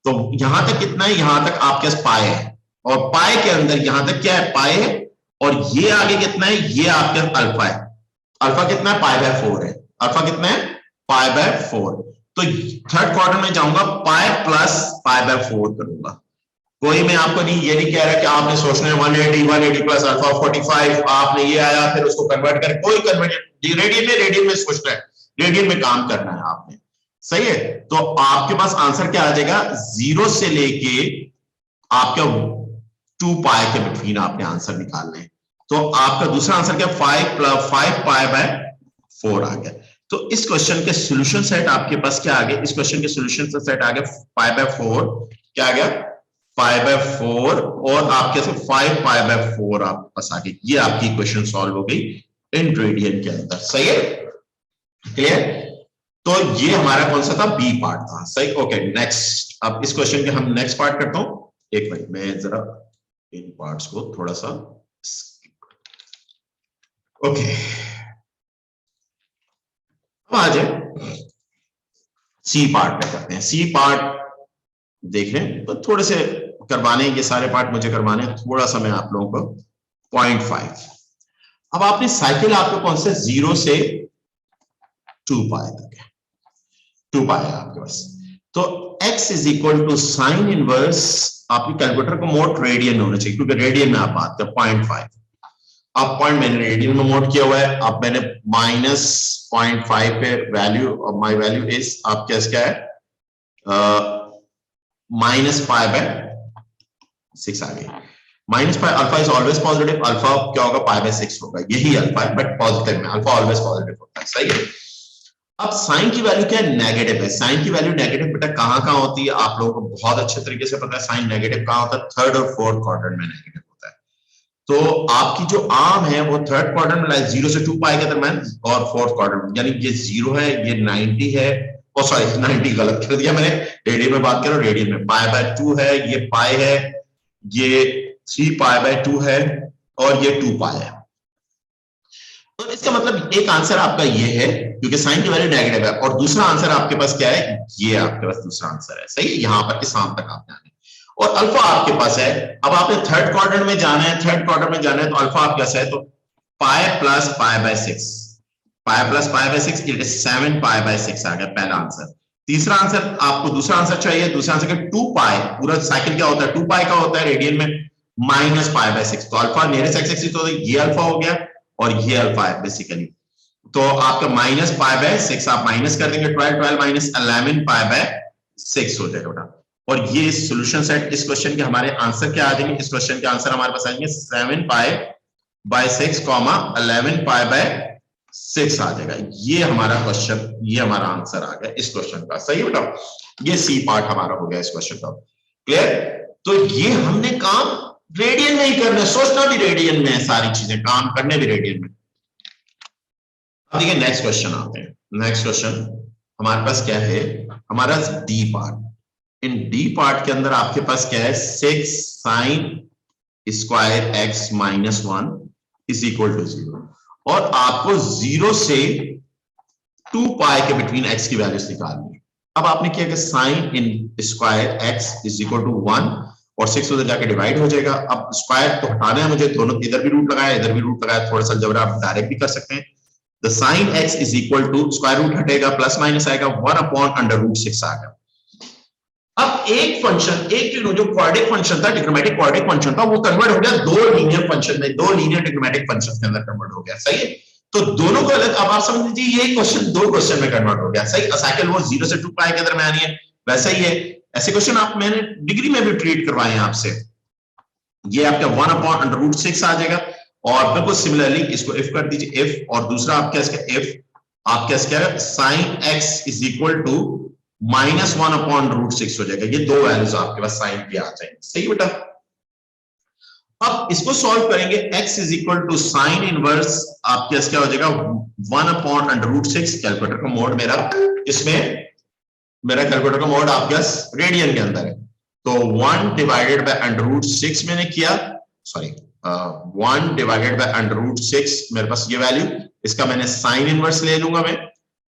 तो यहां तक कितना है, यहां तक आपके पास पाई है, और पाई के अंदर यहां तक क्या है, पाई है, और ये आगे कितना है, ये आपके अल्फा है। अल्फा कितना है, π/4 है। अल्फा कितना है, π/4। तो थर्ड क्वाड्रेंट में जाऊंगा, पाई प्लस π/4 करूंगा। कोई मैं आपको नहीं, ये नहीं कह रहा कि आपने सोचना है 180 प्लस अल्फा 45, आपने ये आया फिर उसको कन्वर्ट कर, कोई कन्वर्ट रेडियन में सोचना है, रेडियन में काम करना है आपने। सही है। तो आपके पास आंसर क्या आ जाएगा, 0 से लेके आपका 2 पाई के बिटवीन आपने आंसर निकालना है। तो आपका दूसरा आंसर क्या, 5 π/4 आ गया। तो इस क्वेश्चन के सॉल्यूशन सेट आपके पास क्या आ गया, इस क्वेश्चन के सॉल्यूशन सेट आ गया π/4, क्या आ गया, π/4, और आपके 5 π/4 आपके पास आ गई। ये आपकी इक्वेशन सॉल्व हो गई इन रेडियन के अंदर। सही है, क्लियर। तो ये हमारा कौन सा था, बी पार्ट था। सही, ओके नेक्स्ट। अब इस क्वेश्चन के हम नेक्स्ट पार्ट करता हूं, एक मिनट मैं जरा इन पार्ट्स को थोड़ा सा ओके। अब आ जाए सी पार्ट में करते हैं। सी पार्ट देख रहे हैं तो थोड़े से करवाने, ये सारे पार्ट मुझे करवाने, थोड़ा सा मैं आप लोगों को 0.5। अब आपने साइकिल आपको कौन से 0 से 2 पाई तक है, 2 पाई है आपके पास। तो x is equal to sine inverse, आपकी कैलकुलेटर को मोड रेडियन होना चाहिए क्योंकि रेडियन में आप बात कर 0.5। अब पॉइंट मैंने रेडियन में मोड किया हुआ है। अब मैंने -0.5 पे वैल्यू, और माय वैल्यू इज आपके पास क्या है, -π/6 आ गई। -π, alpha is always positive, alpha क्या होगा, π/6 होगा, यही अल्फा है बट पॉजिटिव में, अल्फा ऑलवेज पॉजिटिव होता है। सही है। अब साइन की वैल्यू क्या है, नेगेटिव है। साइन की वैल्यू नेगेटिव बेटा कहां कहां होती है, आप लोगों को बहुत अच्छे तरीके से पता है। साइन नेगेटिव कहां होता है, थर्ड और फोर्थ क्वाड्रेंट में नेगेटिव होता है। तो आपकी जो आर्म है वो थर्ड क्वाड्रेंट में 0 से 2 पाई के दरम्यान, और फोर्थ क्वाड्रेंट, यानी ये 0 है, ये 90 है, ओ सॉरी 90 गलत कर दिया मैंने, रेडियन में बात करो, रेडियन में π/2 है, ये पाई है, ये 3 π/2 है, और ये 2 पाई है। तो इसका मतलब एक आंसर आपका ये है क्योंकि साइन की वैल्यू नेगेटिव है, और दूसरा आंसर आपके पास क्या है, ये आपके पास दूसरा आंसर है। सही है, यहां पर इस आम तक आपने आना है, और अल्फा आपके पास है। अब आपने थर्ड क्वाड्रेंट में जाना है, थर्ड क्वाड्रेंट में जाना है, तो अल्फा आपके पास है, तो pi plus π/6, pi plus π/6 it is 7 π/6 आ गया पहला आंसर। तीसरा आंसर आपको, दूसरा आंसर चाहिए, दूसरा आंसर 2 पाई, पूरा साइकिल क्या होता है, 2 पाई का होता है रेडियन में, -π/6। तो अल्फा नियरेस्ट एक्सिस, तो ये अल्फा हो गया और ये अल्फा है बेसिकली। तो आपका -π/6 आप माइनस कर देंगे, 12 -11 π/6 हो जाएगा बेटा। और ये सॉल्यूशन सेट इस क्वेश्चन के हमारे आंसर क्या आ जाएंगे, इस क्वेश्चन के आंसर हमारे पास आएंगे 7 π/6, 11 π/6 आ जाएगा। ये हमारा क्वेश्चन, ये हमारा आंसर आ गया इस क्वेश्चन का। सही है बेटा, ये सी पार्ट हमारा हो गया इस क्वेश्चन का। क्लियर। तो ये हमने काम रेडियन में ही करना है, सोचना भी रेडियन में है, सारी चीजें काम करने भी रेडियन में। अब देखिए नेक्स्ट क्वेश्चन आते हैं। नेक्स्ट क्वेश्चन हमारे पास क्या है, हमारा D part. In D part के अंदर आपके पास क्या है, 6 sin square x -1 is equal to 0, और आपको 0 से 2 पाई के बिटवीन x की वैल्यूज निकालनी है। अब आपने किया कि sine in square x is equal to 1 और 6 उधर जाके डिवाइड हो जाएगा। अब स्क्वायर तो हटाना है मुझे, दोनों इधर भी रूट लगाया इधर भी रूट लगाया, थोड़ा सा जबरा आप डायरेक्ट भी कर सकते हैं। The sine x is equal to square root हटेगा, प्लस माइनस आएगा 1 अपॉन अंडर रूट 6 आ गया। अब एक फंक्शन, एक जो क्वाड्रेटिक फंक्शन था, ट्रिग्नोमेट्रिक क्वाड्रेटिक फंक्शन था, वो कन्वर्ट हो गया दो लीनियर फंक्शन में, दो लीनियर ट्रिग्नोमेट्रिक फंक्शन के अंदर कन्वर्ट हो गया। सही है, तो दोनों को अलग, अब आप समझ लीजिए ये क्वेश्चन दो क्वेश्चन में कन्वर्ट हो गया। सही, साइकिल वो 0 से 2 पाई के दरमियान है, वैसा ही है। ऐसे क्वेश्चन आप मैंने डिग्री में भी ट्रीट करवाए हैं आपसे। ये आपका 1 अपॉन अंडर रूट 6 आ जाएगा, और बिल्कुल सिमिलरली इसको इफ कर दीजिए, इफ, और दूसरा आपका इसका इफ आपका इसका sine x is equal to -1 upon root 6 हो जाएगा। ये दो वैल्यूज आपके पास साइन की आ जाएंगे। सही बेटा, अब इसको सॉल्व करेंगे, x is equal to sine inverse आपके क्या हो जाएगा 1 अपॉन अंडर रूट 6। कैलकुलेटर का मोड मेरा इसमें, मेरा कैलकुलेटर का मोड आपके रेडियन के अंदर है, तो 1 डिवाइडेड बाय अंडर रूट 6 मैंने किया, sorry 1 divided by under root 6 मेरे पास ये वैल्यू, इसका मैंने साइन इनवर्स ले लूंगा मैं,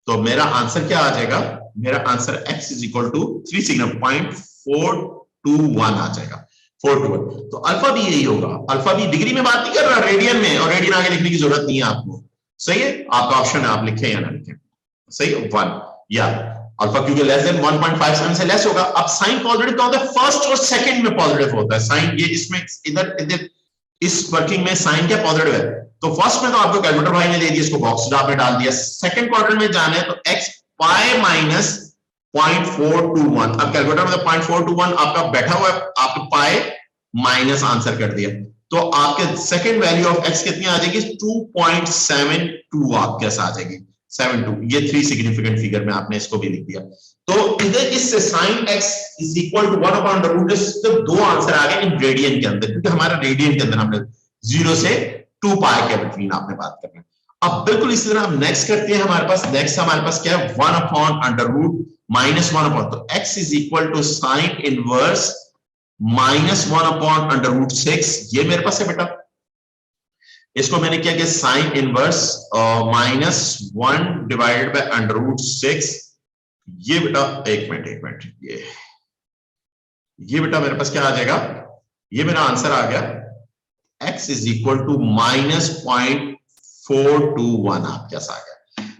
तो मेरा आंसर क्या आ जाएगा, मेरा answer x is equal to 3 signum 0.421 आ जाएगा, 421। तो अल्फा भी यही होगा, अल्फा भी डिग्री में बात नहीं कर रहा, रेडियन में, और रेडियन आगे लिखने की जरूरत नहीं है आपको। सही है, आपका ऑप्शन है, आप लिखें या ना लिखें। सही है, 1 या अल्फा क्योंकि लेस देन 1.57 से लेस होगा। अब साइन पॉजिटिव क्या होता है, फर्स्ट और सेकंड में पॉजिटिव होता है साइन, ये इसमें इधर इधर इस वर्किंग में साइन क्या पॉजिटिव है, तो फर्स्ट में तो आपको कैलकुलेटर भाई ने दे दिया, इसको बॉक्स आपने डाल दिया। सेकंड क्वाड्रेंट में जाना है तो x पाई माइनस 0.421, अब कैलकुलेटर में तो 0.421 आपका बैठा हुआ है, आपके पाई माइनस आंसर कर दिया, तो आपके सेकंड वैल्यू ऑफ x कितनी आ जाएगी, 2.72 आपके पास आ जाएगी, 72। ये 3 सिग्निफिकेंट फिगर में आपने इसको भी लिख दिया। तो इधर इससे sine x is equal to 1 upon under root, तो दो आंसर आ गए इन रेडियन के अंदर, क्योंकि हमारा रेडियन के अंदर हमने 0 से 2 पाई के बिटवीन आपने बात करना है। अब बिल्कुल इसी तरह हम नेक्स्ट करते हैं, हमारे पास नेक्स्ट हमारे पास क्या है, 1 अपॉन अंडर रूट -1 अपॉन, तो x is equal to sine inverse -1 upon under root 6, ये मेरे पास है बेटा। इसको मैंने क्या किया, sine inverse -1 divided by under root 6, ये बेटा एक मिनट ये बेटा मेरे पास क्या आ जाएगा, ये मेरा आंसर आ गया, x इज इक्वल टू -0.421 आपके पास आ गया।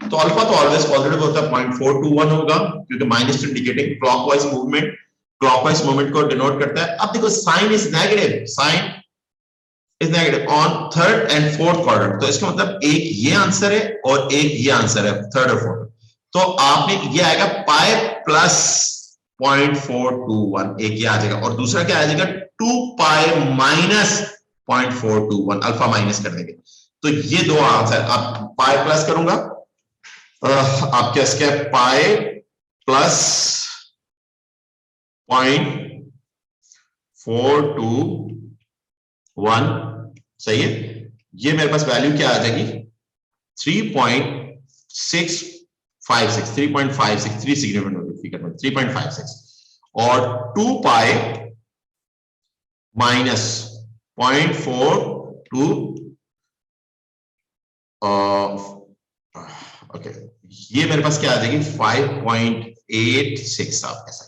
तो अल्फा तो ऑलवेज पॉजिटिव होता है, 0.421 होगा, क्योंकि minus indicating clockwise movement, clockwise movement को डिनोट करता है। अब देखो sine is negative, sine is negative on third and fourth quadrant, तो इसका मतलब एक ये आंसर है और एक ये आंसर है, थर्ड और फोर्थ, तो आपने ये आएगा पाई प्लस 0.421, एक ये आ जाएगा, और दूसरा क्या आ जाएगा 2 पाई माइनस 0.421, अल्फा माइनस कर देंगे, तो ये दो आंसर। आप पाई प्लस करूंगा, आपके इसके पाई प्लस 0.421, सही है, ये मेरे पास वैल्यू क्या आ जाएगी 3.56, 3.56, 3 सिग्निफिकेंट फिगर में 3.56, और 2 पाई माइनस 0.42, ओके, ये मेरे पास क्या आ जाएगी 5.86 आपके साथ।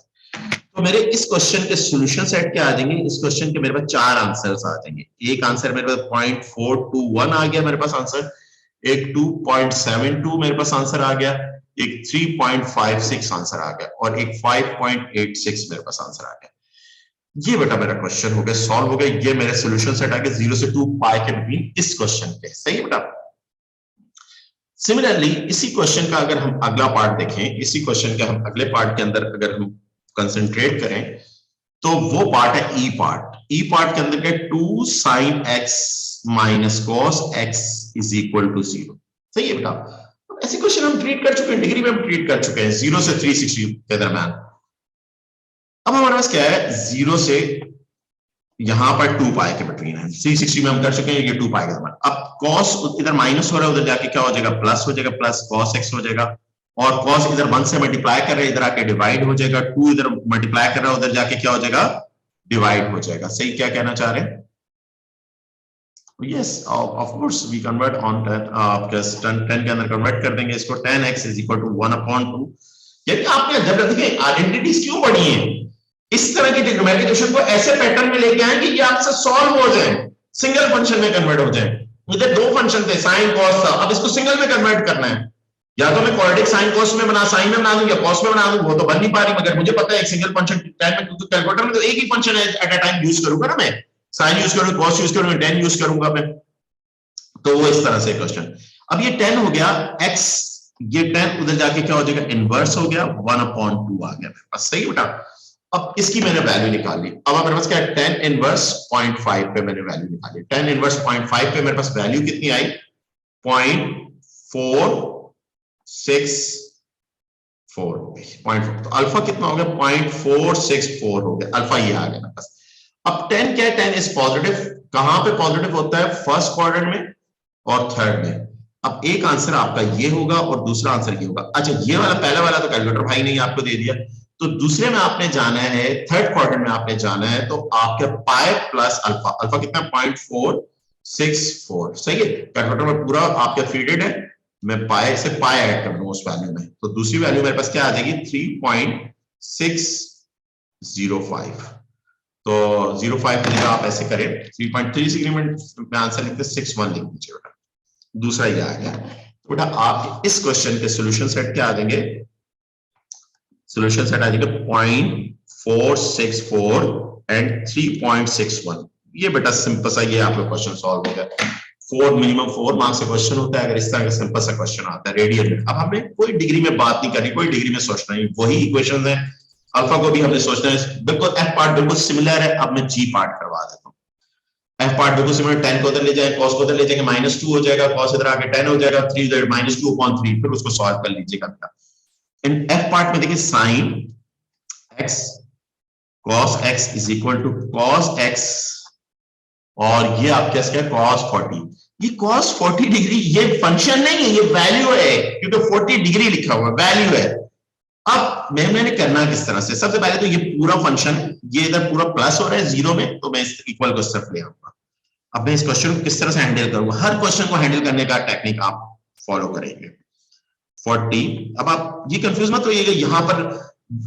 तो मेरे इस क्वेश्चन के सॉल्यूशन सेट क्या आ जाएंगे, इस क्वेश्चन के मेरे पास 4 आंसर्स आ जाएंगे। एक आंसर मेरे पास 0.421 आ गया मेरे पास आंसर, एक 2.72 मेरे पास आंसर आ गया, एक 3.56 आंसर आ गया, और एक 5.86 मेरे पास आंसर आ गया। ये बेटा मेरा क्वेश्चन हो गया, सॉल्व हो गया, ये मेरे सॉल्यूशन सेट आ गया 0 से 2 पाई के बिटवीन इस क्वेश्चन पे। सही है बेटा। सिमिलरली इसी क्वेश्चन का अगर हम अगला पार्ट देखें, इसी क्वेश्चन के हम अगले पार्ट के अंदर अगर हम कंसंट्रेट करें, तो वो पार्ट है ई पार्ट। ई पार्ट के अंदर क्या, 2 sine x minus cos x is equal to 0। सही है बेटा। ऐसे क्वेश्चन हम ट्रीट कर चुके हैं, डिग्री में हम ट्रीट कर चुके हैं 0 से 360 के दरम्यान। अब हमारे पास क्या है, 0 से यहां पर 2 पाई के बिटवीन है, 360 में हम कर चुके हैं, ये 2 पाई के दरम्यान। अब कॉस इधर माइनस हो रहा है, उधर जाके क्या हो जाएगा, प्लस हो जाएगा, प्लस कॉस एक्स हो जाएगा, और कॉस इधर 1 से मल्टीप्लाई कर रहे हैं, इधर आके डिवाइड हो जाएगा, 2 इधर मल्टीप्लाई कर रहा है, उधर जाके क्या हो जाएगा, डिवाइड हो जाएगा। सही, क्या कहना चाह रहे हैं? Yes, of course we convert on 10, 10 के अंदर कन्वर्ट कर देंगे इसको, 10x is equal to 1/2 यानी आपने जब देखिए आइडेंटिटीज क्यों बढ़ी है, इस तरह की ट्रिग्नोमेट्रिक क्वेश्चन को ऐसे पैटर्न में लेके आए कि ये आपसे सॉल्व हो जाए, सिंगल फंक्शन में कन्वर्ट हो जाए। इधर दो फंक्शन थे साइन कॉस था, अब इसको सिंगल में कन्वर्ट करना है, या तो मैं क्वाड्रेटिक साइन कॉस में बना साइन में बना दूं या कॉस में बना दूं, वो तो बन नहीं पा रही, मगर मुझे पता है एक सिंगल फंक्शन टाइम में, क्योंकि कैलकुलेटर में तो एक ही फंक्शन है एट अ टाइम यूज करूंगा ना, मैं साइन यूज करूंगा, कॉस यूज करूंगा, tan यूज करूंगा मैं, तो वो इस तरह से क्वेश्चन। अब ये 10 हो गया x, ये 10 उधर जाके क्या हो जाएगा, इनवर्स हो गया, 1/2 आ गया मेरे पास, सही बेटा। अब इसकी मैंने वैल्यू निकाल ली, अब मेरे पास क्या है, 10 इनवर्स 0.5 पे मैंने वैल्यू निकाली, 10 इनवर्स 0.5 पे मेरे पास वैल्यू कितनी आई, 0.464, तो अल्फा कितना हो गया, 0.464 हो गया, अल्फा ये आ गया मेरे पास। अब 10 क्या है, 10 इज पॉजिटिव, कहां पे पॉजिटिव होता है, फर्स्ट क्वाड्रेंट में और थर्ड में। अब एक आंसर आपका ये होगा और दूसरा आंसर ये होगा। अच्छा ये वाला पहला वाला तो कैलकुलेटर भाई ने आपको दे दिया, तो दूसरे में आपने जाना है, थर्ड क्वाड्रेंट में आपने जाना है, तो आपके पाई प्लस अल्फा, अल्फा कितना 0.464, सही है, कैलकुलेटर में पूरा आपका फीडेड है, मैं पाई से पाई ऐड कर दूं उस वैल्यू में, तो दूसरी वैल्यू मेरे पास क्या आ जाएगी 3.605, तो 05 की जगह आप ऐसे करें 3.3 में आंसर लिखते 61 लिख दीजिए बेटा, दूसरा ये आ गया। तो बेटा आप इस क्वेश्चन के सॉल्यूशन सेट क्या आ जाएंगे, सॉल्यूशन सेट आ जाएगा 0.464 एंड 3.61, ये बेटा सिंपल सा ये आपका क्वेश्चन सॉल्व हो गया। 4 मिनिमम 4 मार्क्स का क्वेश्चन होता है अगर इस तरह का सिंपल सा क्वेश्चन आता है रेडियल में। अब हमने कोई डिग्री में बात नहीं करनी, कोई डिग्री में सोचना नहीं, वही इक्वेशन है, अल्फा को भी हमने सोचना है, बिल्कुल एफ पार्ट बिल्कुल सिमिलर है। अब मैं जी पार्ट करवा देता हूँ, एफ पार्ट बिल्कुल सिमिलर, 10 को उधर ले जाए, cos को उधर ले जाएंगे, -2 हो जाएगा, cos इधर आके 10 हो जाएगा, 3 इधर -2/3, फिर उसको सॉल्व कर लीजिएगा। इन एफ पार्ट में देखिए sin x cos x is equal to cos x, और ये आपके क्या cos 40, ये cos 40 डिग्री ये फंक्शन नहीं है, ये वैल्यू है, क्योंकि 40 डिग्री लिखा हुआ वैल्यू है। अब मैंने करना किस तरह से, सबसे पहले तो ये पूरा फंक्शन, ये इधर पूरा प्लस हो रहा है जीरो में, तो मैं इस इक्वल को सिर्फ ले आऊंगा। अब मैं इस क्वेश्चन को किस तरह से हैंडल करूंगा, हर क्वेश्चन को हैंडल करने का टेक्निक आप फॉलो करेंगे। 40, अब आप ये कंफ्यूज मत होइएगा, यहां पर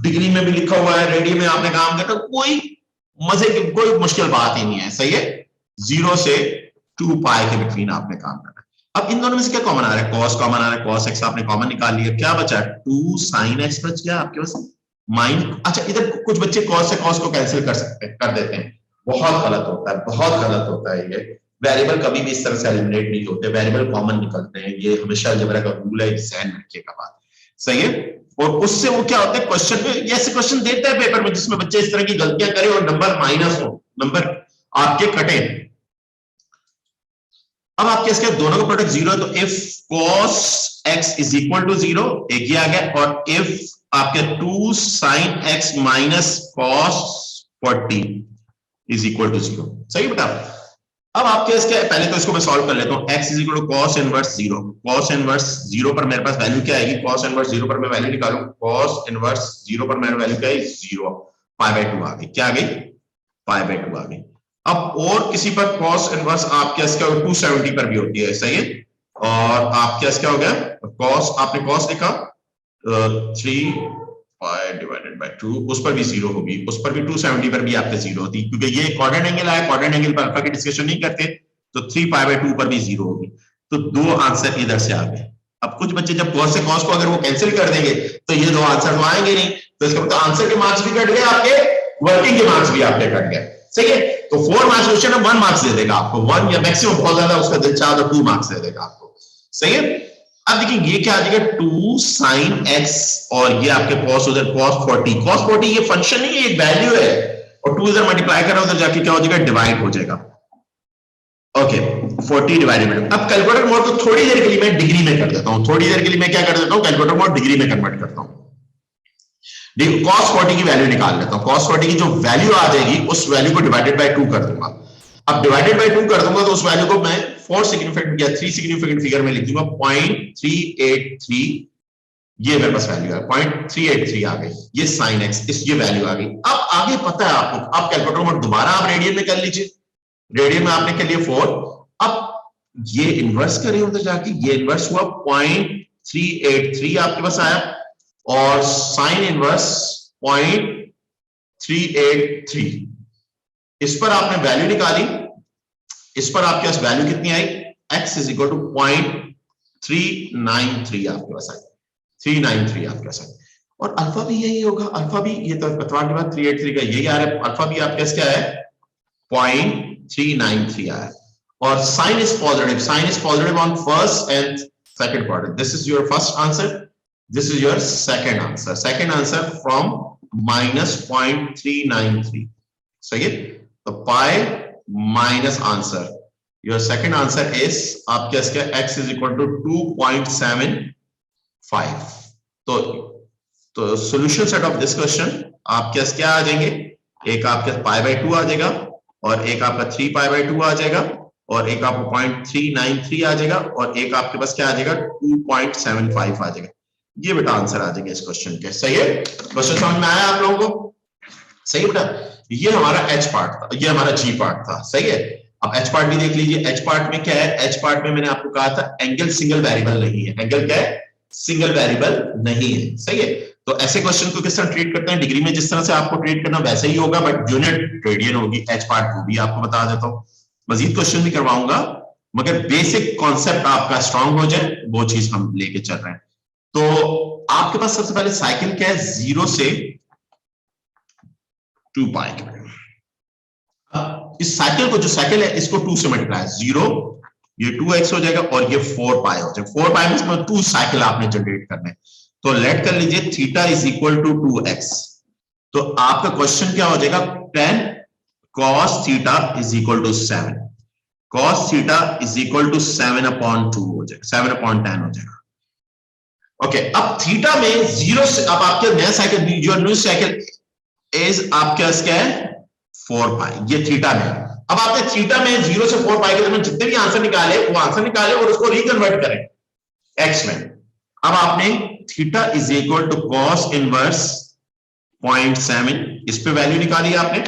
डिग्री में भी लिखा हुआ है, रेडियन में आपने काम किया, तो कोई मजे की कोई मुश्किल बात ही नहीं है, सही है, 0 से 2 पाई के बिटवीन आपने काम करना है। अब इन दोनों में से क्या कॉमन आ रहा है, cos कॉमन आ रहा है, cos x आपने कॉमन निकाल लिया, क्या बचा, 2 sin x बच गया आपके पास, माइनस, अच्छा इधर कुछ बच्चे cos से cos को कैंसिल कर सकते हैं, कर देते हैं, बहुत गलत होता है, बहुत गलत होता है ये, वेरिएबल कभी भी इस तरह से एलिमिनेट नहीं होते, वेरिएबल कॉमन निकलते हैं, ये हमेशा अलजेब्रा का रूल है, ध्यान रखिएगा बात, सही है। और उससे वो क्या होता है, क्वेश्चन में ऐसे क्वेश्चन देता है पेपर में जिसमें बच्चे इस तरह की गलतियां करें और नंबर माइनस हो, नंबर आपके कटे। अब आपके इसके दोनों का प्रोडक्ट 0 है, तो if cos x is equal to 0, एक ही आ गया, और इफ आपके 2 sin x minus cos 40 is equal to 0, सही बेटा। अब आपके इसके पहले तो इसको मैं सॉल्व कर लेता हूं, x is equal to cos inverse 0, cos inverse 0 पर मेरे पास वैल्यू क्या आएगी, cos इनवर्स 0 पर मैं वैल्यू निकालूं, cos इनवर्स 0 पर मेरी वैल्यू क्या है, 0, π/2 आ गई, क्या आ गई, π/2 आ गई। अब और किसी पर cos इनवर्स आपके इसका 270 पर भी होती है, सही है, और आपके क्या हो गया, cos आपने cos लिखा 3 π/2, उस पर भी 0 होगी, उस पर भी 270 पर भी आपके 0 होती, क्योंकि ये क्वाड्रेंट एंगल आया, क्वाड्रेंट एंगल पर अल्फा की डिस्कशन नहीं करते, तो 3 π/2 पर भी 0 होगी, तो दो आंसर इधर से आ गए। अब कुछ बच्चे जब cos से cos को अगर वो कैंसिल कर देंगे तो ये दो आंसर तो आएंगे नहीं, तो इसका मतलब आंसर के मार्क्स भी कट गए आपके, वर्किंग के मार्क्स भी आपके कट गए, सही है। तो 4 मार्क्स क्वेश्चन है, 1 मार्क्स दे देगा आपको, 1 या मैक्सिमम बहुत ज्यादा उसका दिल चाहा तो 2 मार्क्स दे देगा आपको, सही है। अब देखिए ये क्या आ जाएगा, 2 sin x, और ये आपके cos उधर cos 40 ये फंक्शन नहीं है, एक वैल्यू है, और 2 इधर मल्टीप्लाई करा उधर जाके क्या हो जाएगा, डिवाइड हो जाएगा, ओके 40 डिवाइडेड। अब कैलकुलेटर मोड को थोड़ी देर के लिए मैं डिग्री में कर देता हूं, थोड़ी देर के लिए मैं क्या कर देता हूं, कैलकुलेटर मोड डिग्री में कन्वर्ट करता हूं, cos 40 की वैल्यू निकाल लेता हूं, cos 40 की जो वैल्यू आ जाएगी उस वैल्यू को डिवाइडेड बाय 2 कर दूंगा। अब डिवाइडेड बाय 2 कर दूंगा तो उस वैल्यू को मैं 4 सिग्निफिकेंट या 3 सिग्निफिकेंट फिगर में लिख दूंगा, 0.383, ये मेरे पास वैल्यू है, 0.383 आ गई, ये sin x, इस ये वैल्यू आ गई। अब आगे पता है आपको, आप कैलकुलेटर में दोबारा आप रेडियन में कर लीजिए, रेडियन में आपने कर लिया 4, अब ये इनवर्स करें उधर जाके, ये इनवर्स हुआ 0.383 आपके पास आया, और साइन इनवर्स 0.383। इस पर आपने वैल्यू निकाली, इस पर आपके पास वैल्यू कितनी आई, x इज इक्वल टू 0.393 आपके पास आई, 393 आपके पास आई। और अल्फा भी यही होगा, अल्फा भी ये तो बतवा के बाद 383 का यही आ रहा है, अल्फा भी आपके पास क्या है 0.393 आया। और sine is positive on first and second quadrant. This is your first answer, this is your second answer from -0.393। सही है, तो pi minus answer, your second answer is आपके इसके x इज इक्वल टू 2.75। तो solution set of this question आपके पास क्या आ जाएंगे, एक आपके π/2 आ जाएगा, और एक आपका 3π/2 आ जाएगा, और एक आपको 0.393 आ जाएगा, और एक आपके पास क्या आ जाएगा 2.75 आ जाएगा। ये बेटा आंसर आ जाएंगे इस क्वेश्चन के। सही है, क्वेश्चन समझ में आया आप लोगों को? सही बेटा, ये हमारा H पार्ट था, ये हमारा G पार्ट था। सही है, अब H पार्ट भी देख लीजिए। H पार्ट में क्या है, H पार्ट में मैंने आपको कहा था एंगल सिंगल वेरिएबल नहीं है, एंगल क्या है सिंगल वेरिएबल नहीं है। सही है, तो ऐसे क्वेश्चन को किस तरह ट्रीट करते हैं, डिग्री में जिस तरह से आपको ट्रीट करना वैसे ही होगा, बट यूनिट रेडियन होगी। H पार्ट को भी आपको बता देता हूं, मजीद क्वेश्चन भी करवाऊंगा, मगर बेसिक कॉन्सेप्ट आपका स्ट्रांग हो जाए वो चीज हम लेके चल रहे हैं। तो आपके पास सबसे पहले साइकिल क्या है, 0 से 2 पाई। इस साइकिल को, जो साइकिल है इसको 2 से मल्टीप्लाई, 0 ये 2x हो जाएगा और ये 4 पाई हो जाएगा। 4 पाई में 2 साइकिल आपने जनरेट करने, तो लेट कर लीजिए theta is equal to 2x। तो आपका क्वेश्चन क्या हो जाएगा, 10 cos theta is equal to 7, cos theta is equal to 7/2 हो जाएगा, 7/10 हो जाएगा। ओके, अब थीटा में 0 से, अब आपके नया साइकिल, जो न्यू साइकिल इज आपके पास क्या है 4 पाई, ये थीटा में। अब आपने थीटा में 0 से 4 पाई के दरमियान जितने भी आंसर निकाले वो आंसर निकाले और उसको रिकन्वर्ट करें एक्स में। अब आपने theta is equal to cos inverse 0.7, इस पे वैल्यू निकाली आपने,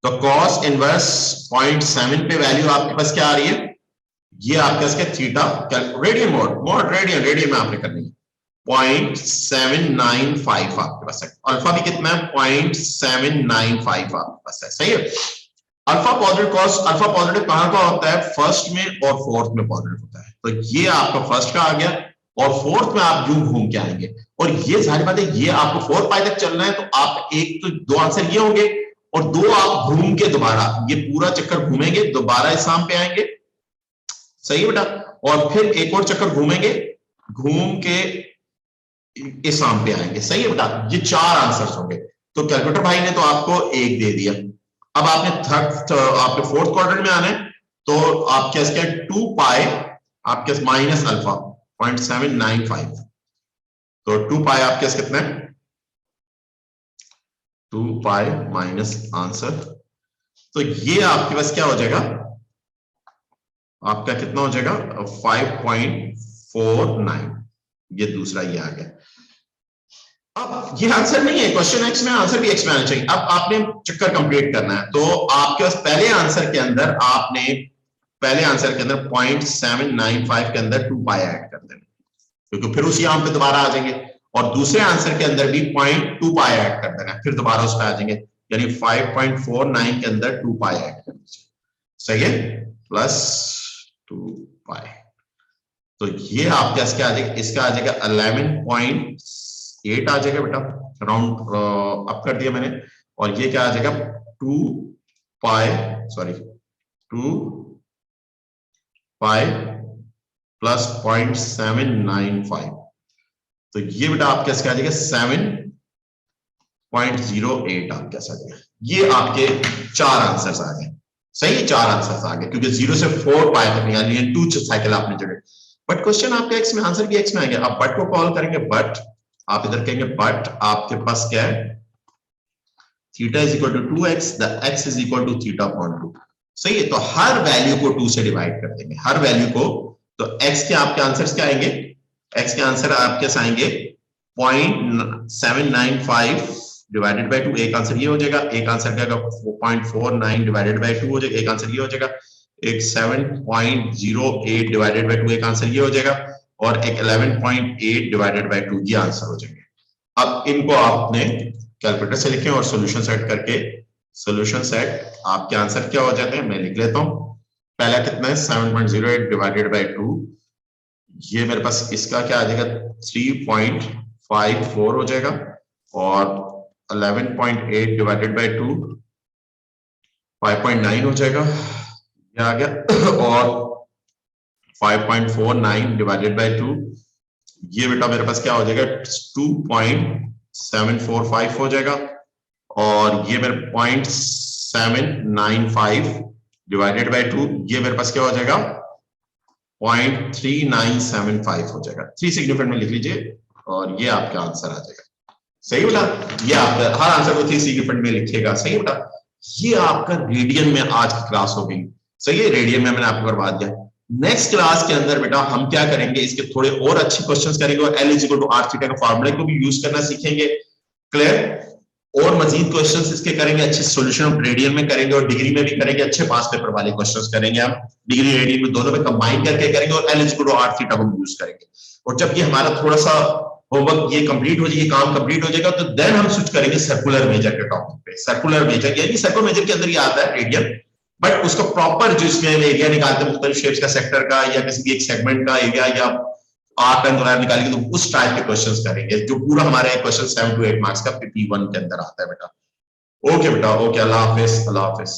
तो कॉस इनवर्स 0.7 पे वैल्यू आपके पास क्या आ रही है, ये आपके पास क्या थीटा, रेडियन रेडियन में आपने करनी है 0.795 आपके पास है। अल्फा भी कितना है 0.795 आपके पास है। सही है, alpha positive cos, alpha positive कहां का होता है, फर्स्ट में और फोर्थ में पॉजिटिव होता है। तो ये आपका फर्स्ट का आ गया, और फोर्थ में आप यूं घूम के आएंगे, और ये सारी बातें, ये आपको 4 पाई तक चलना है, तो आप एक तो 2 आंसर ये होंगे, और 2 आप घूम के दोबारा ये पूरा चक्कर घूमेंगे, दोबारा इस साम पे आएंगे। सही है बेटा, और फिर एक और चक्कर घूमेंगे, घूम के इस साम पे आएंगे। सही है बेटा, ये 4 आंसर्स होंगे। तो कैलकुलेटर भाई ने तो आपको 1 दे दिया। अब आपने आपके फोर्थ क्वाड्रेंट में आना है, तो आपके इसके 2 पाई आपके माइनस अल्फा 0.795, तो 2 पाई आपके कितना है 2 पाई माइनस आंसर, तो ये आपके पास क्या हो जाएगा, आपका कितना हो जाएगा 5.49, ये दूसरा ये आ गया। अब ये आंसर नहीं है, क्वेश्चन एक्स में आंसर भी एक्स में आना चाहिए। अब आपने चक्कर कंप्लीट करना है, तो आपके पास पहले आंसर के अंदर आपने 0.795 के अंदर 2 पाई ऐड कर देना, क्योंकि फिर उसी आम पे दोबारा आ जाएंगे, और दूसरे आंसर के अंदर भी 0.2 पाई ऐड कर देना, फिर दोबारा उस पर आ जाएंगे, यानी 5.49 के अंदर 2 पाई ऐड कर दीजिए। सही है, प्लस 2 पाई, तो ये आपके पास क्या आ जाएगा, इसका आ जाएगा 11.8 आ जाएगा बेटा, राउंड अप कर दिया मैंने, और ये क्या आ जाएगा 2 पाई प्लस 0.795, तो ये बेटा आपके क्या आ जाएगा 7.08 आपके आ जाएगा। ये आपके 4 आंसर्स आ गए। सही है, 4 आंसर्स आ गए, क्योंकि 0 से 4 पाई तक निकालनी है, 2 साइकिल आपने जनरेट। बट क्वेश्चन आपका एक्स में, आंसर भी एक्स में आएगा। आप बट को कॉल करेंगे, बट आप इधर कहेंगे बट आपके पास क्या है, theta is equal to 2x, the x is equal to theta upon 2। सही है, तो हर वैल्यू को 2 से डिवाइड कर देंगे, हर वैल्यू को, तो x के आपके आंसर्स क्या आएंगे, x के आंसर आपके आएंगे 0.795 डिवाइडेड बाय 2, एक आंसर ये हो जाएगा, एक आंसर क्या होगा 0.49 डिवाइडेड बाय 2 हो जाएगा, एक आंसर ये हो जाएगा, एक 7.08 डिवाइडेड बाय 2, एक आंसर ये हो जाएगा, और एक 11.8 डिवाइडेड बाय 2, ये आंसर हो जाएंगे। अब इनको आपने कैलकुलेटर से लिखें और सॉल्यूशन सेट करके सॉल्यूशन सेट आपके आंसर क्या हो जाते हैं मैं लिख लेता हूं। पहला कितना है 7.08 डिवाइडेड बाय 2, ये मेरे पास इसका क्या आ जाएगा 3.54 हो जाएगा और 11.8 डिवाइडेड बाय 2 5.9 हो जाएगा, ये आ गया और 5.49 डिवाइडेड बाय 2, ये बेटा मेरे पास क्या हो जाएगा 2.745 हो जाएगा और ये मेरे 0.795 डिवाइडेड बाय 2, ये मेरे पास क्या हो जाएगा 0.3975 हो जाएगा। 3 सिग्निफिकेंट में लिख लीजिए और ये आपका आंसर आ जाएगा। सही बेटा, ये आप हर आंसर को 3 सिग्निफिकेंट में लिखिएगा। सही बेटा, ये आपका रेडियन में आज की क्लास हो गई। सही है, रेडियन में मैंने आपको करवा दिया। नेक्स्ट क्लास के अंदर बेटा हम क्या करेंगे, इसके थोड़े और अच्छे क्वेश्चंस करेंगे और L = R थीटा का फार्मूला को भी यूज करना सीखेंगे। क्लियर? और मजीद क्वेश्चंस इसके करेंगे, अच्छे सॉल्यूशन रेडियन में करेंगे और डिग्री में भी करेंगे, अच्छे पास पेपर वाले क्वेश्चंस करेंगे हम डिग्री रेडियन में दोनों में कंबाइन करके करेंगे और L = R थीटा को यूज करेंगे। और जब ये हमारा थोड़ा सा होमवर्क ये कंप्लीट हो जाएगा, काम कंप्लीट हो जाएगा, तो देन हम स्विच करेंगे सर्कुलर मेजर के टॉपिक पे। सर्कुलर मेजर यानी सर्कुलर मेजर के अंदर ये आता है रेडियन, बट उसका प्रॉपर जो इसमें एरिया निकालते हैं मुख्तलिफ शेप्स का, सेक्टर का या किसी भी एक सेगमेंट का एरिया या आर्क एंड लाइन निकालेंगे, तो उस टाइप के क्वेश्चंस करेंगे जो पूरा हमारे क्वेश्चन 7 to 8 मार्क्स का P1 के अंदर आता है बेटा। ओके बेटा, ओके, अल्लाह हाफिज, अल्लाह हाफिज।